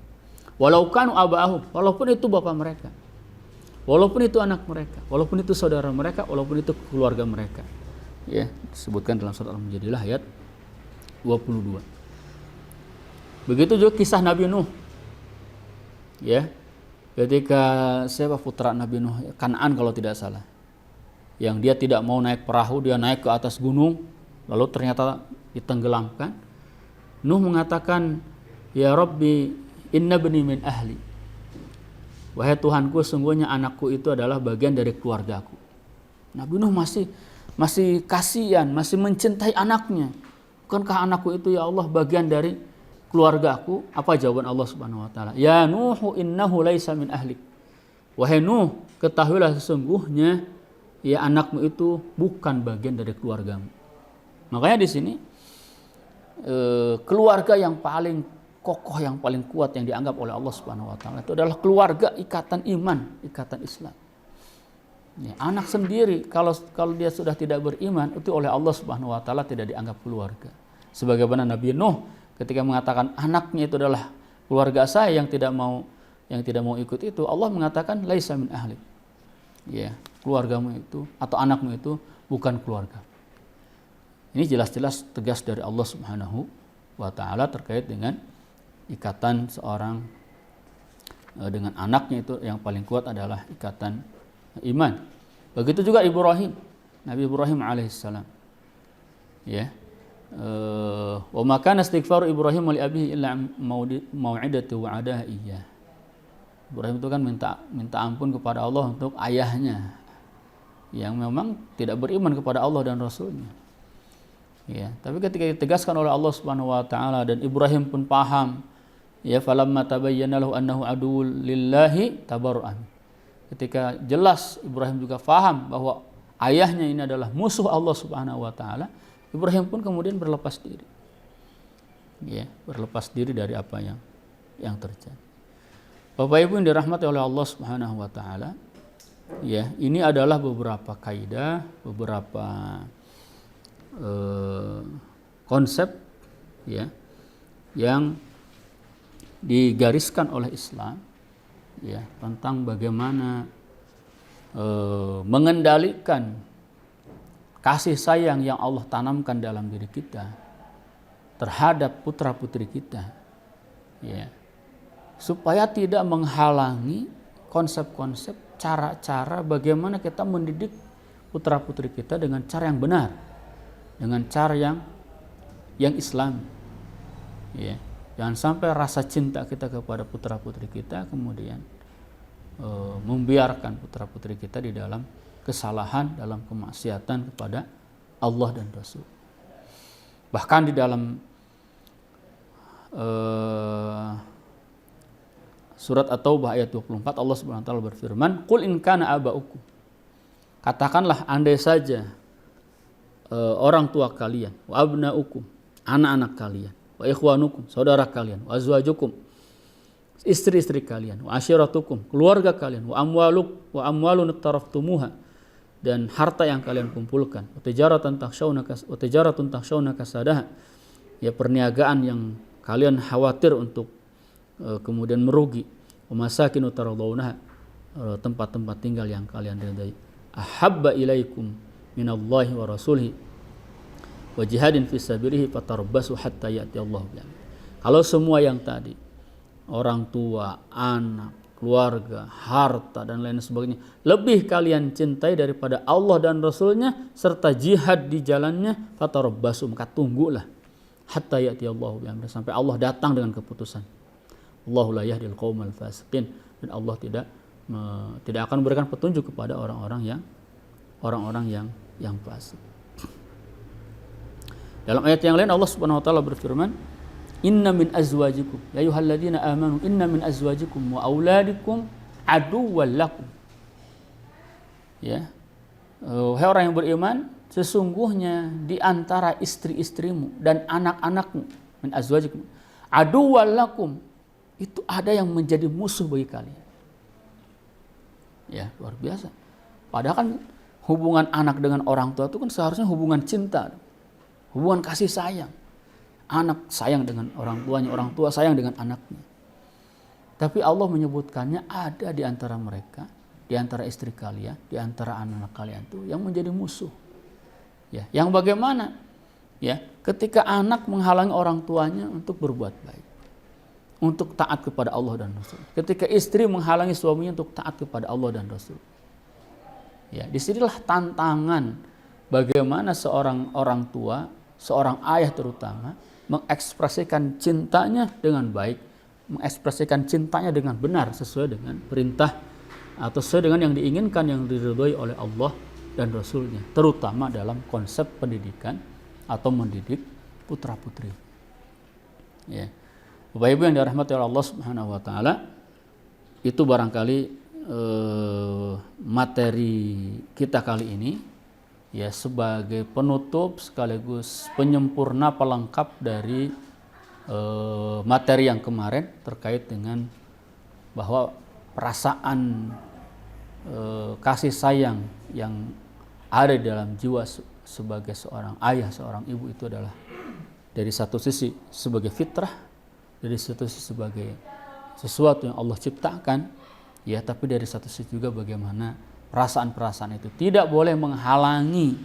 Walau kanu aba'ahum, walaupun itu bapak mereka, walaupun itu anak mereka, walaupun itu saudara mereka, walaupun itu keluarga mereka, ya, disebutkan dalam surat Al-Mujadilah ayat 22. Begitu juga kisah Nabi Nuh, ya, ketika siapa putra Nabi Nuh, Kan'an kalau tidak salah, yang dia tidak mau naik perahu, dia naik ke atas gunung, lalu ternyata ditenggelamkan. Nuh mengatakan, ya Rabbi inna bani min ahli, wahai Tuhanku, sungguhnya anakku itu adalah bagian dari keluargaku. Nabi Nuh masih kasihan, masih mencintai anaknya. Bukankah anakku itu ya Allah bagian dari keluargaku? Apa jawaban Allah Subhanahu wa taala? Ya Nuhu innahu laisa min ahlik. Wahai Nuh, ketahuilah sesungguhnya ya anakmu itu bukan bagian dari keluargamu. Makanya di sini keluarga yang paling kokoh, yang paling kuat yang dianggap oleh Allah Subhanahu wa taala itu adalah keluarga, ikatan iman, ikatan Islam. Ya, anak sendiri kalau dia sudah tidak beriman, itu oleh Allah Subhanahu wa taala tidak dianggap keluarga. Sebagaimana Nabi Nuh ketika mengatakan anaknya itu adalah keluarga saya yang tidak mau ikut itu, Allah mengatakan laisa min ahli. Ya, keluargamu itu atau anakmu itu bukan keluarga. Ini jelas-jelas tegas dari Allah Subhanahu wa taala terkait dengan ikatan seorang dengan anaknya itu yang paling kuat adalah ikatan iman. Begitu juga Ibrahim, Nabi Ibrahim alaihissalam. Ya. Wa ma kana istighfaru Ibrahim li abihi illa mau'idatu wa'adaha iyyah. Ibrahim itu kan minta ampun kepada Allah untuk ayahnya yang memang tidak beriman kepada Allah dan Rasulnya. Ya, tapi ketika ditegaskan oleh Allah Subhanahu wa taala dan Ibrahim pun paham, ya, falamma tabayyana lahu annahu aduwwul lillahi tabarra'an. Ketika jelas Ibrahim juga paham bahwa ayahnya ini adalah musuh Allah Subhanahu wa taala, Ibrahim pun kemudian berlepas diri. Ya, berlepas diri dari apa yang terjadi. Bapak Ibu yang dirahmati oleh Allah Subhanahu wa taala, ya, ini adalah beberapa kaidah, beberapa konsep ya yang digariskan oleh Islam ya tentang bagaimana mengendalikan kasih sayang yang Allah tanamkan dalam diri kita terhadap putra-putri kita ya, supaya tidak menghalangi konsep-konsep, cara-cara bagaimana kita mendidik putra-putri kita dengan cara yang benar, dengan cara yang Islam ya. Jangan sampai rasa cinta kita kepada putra-putri kita kemudian membiarkan putra-putri kita di dalam kesalahan, dalam kemaksiatan kepada Allah dan Rasul. Bahkan di dalam surat At-Taubah ayat 24 Allah Subhanahu wa taala berfirman, "Qul in kana aba'ukum." Katakanlah andai saja orang tua kalian, wa abna'ukum, anak-anak kalian, wa ikhwanukum, saudara kalian, wa azwajukum, istri-istri kalian, wa asyiratukum, keluarga kalian, wa amwalun iqtaraftumuha, dan harta yang kalian kumpulkan, wa tijaratun takhshawna kasadaha, ya perniagaan yang kalian khawatir untuk kemudian merugi, wa masakin taradawnaha, tempat-tempat tinggal yang kalian ridai, ahabba ilaikum minallahi wa rasulihi wa jihadin fi sabilihi fatarabbasu hatta ya'ti Allah bi amri. Kalau semua yang tadi, orang tua, anak, keluarga, harta dan lain sebagainya, lebih kalian cintai daripada Allah dan Rasulnya serta jihad di jalannya, fatarabbasu, maka tunggulah hatta ya'ti Allah bi amri, sampai Allah datang dengan keputusan. Allahu la yahdil qaumal fasiqin, dan Allah tidak akan memberikan petunjuk kepada orang-orang yang fasik. Dalam ayat yang lain Allah Subhanahu wa taala berfirman, "Inna min azwajikum ya ayyuhalladzina amanu inna min azwajikum wa auladikum aduwwan lakum." Ya. Wahai orang yang beriman, sesungguhnya di antara istri-istrimu dan anak-anakmu, min azwajikum aduwwan lakum, itu ada yang menjadi musuh bagi kalian. Ya, luar biasa. Padahal kan hubungan anak dengan orang tua itu kan seharusnya hubungan cinta, hubungan kasih sayang. Anak sayang dengan orang tuanya, orang tua sayang dengan anaknya. Tapi Allah menyebutkannya ada di antara mereka, di antara istri kalian, di antara anak-anak kalian itu yang menjadi musuh. Ya, yang bagaimana? Ya, ketika anak menghalangi orang tuanya untuk berbuat baik, untuk taat kepada Allah dan Rasul. Ketika istri menghalangi suaminya untuk taat kepada Allah dan Rasul. Ya, disinilah tantangan bagaimana seorang orang tua, seorang ayah terutama, mengekspresikan cintanya dengan baik, mengekspresikan cintanya dengan benar sesuai dengan perintah atau sesuai dengan yang diinginkan, yang diridhoi oleh Allah dan Rasulnya, terutama dalam konsep pendidikan atau mendidik putra-putri. Ya. Bapak Ibu yang dirahmati oleh Allah Subhanahu wa taala, itu barangkali materi kita kali ini ya sebagai penutup sekaligus penyempurna pelengkap dari materi yang kemarin terkait dengan bahwa perasaan kasih sayang yang ada di dalam jiwa sebagai seorang ayah, seorang ibu itu adalah dari satu sisi sebagai fitrah, dari satu sisi sebagai sesuatu yang Allah ciptakan, ya, tapi dari satu sisi juga bagaimana perasaan-perasaan itu tidak boleh menghalangi,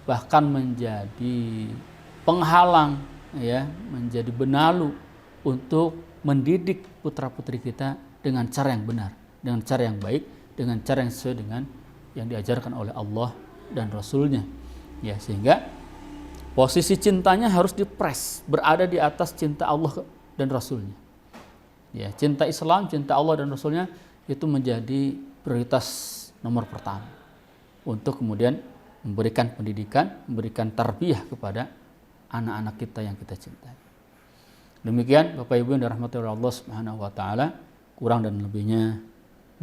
bahkan menjadi penghalang, ya, menjadi benalu untuk mendidik putra-putri kita dengan cara yang benar, dengan cara yang baik, dengan cara yang sesuai dengan yang diajarkan oleh Allah dan Rasulnya, ya, sehingga posisi cintanya harus dipres, berada di atas cinta Allah dan Rasulnya. Ya, cinta Islam, cinta Allah dan Rasulnya itu menjadi prioritas nomor pertama untuk kemudian memberikan pendidikan, memberikan tarbiyah kepada anak-anak kita yang kita cintai. Demikian Bapak Ibu yang dirahmati oleh Allah Subhanahu wa taala, kurang dan lebihnya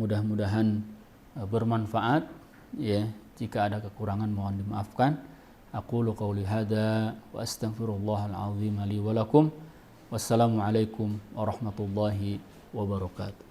mudah-mudahan bermanfaat, ya. Jika ada kekurangan mohon dimaafkan. Aqulu qauli hadza wa astaghfirullahal azim li wa lakum. Wassalamualaikum warahmatullahi wabarakatuh.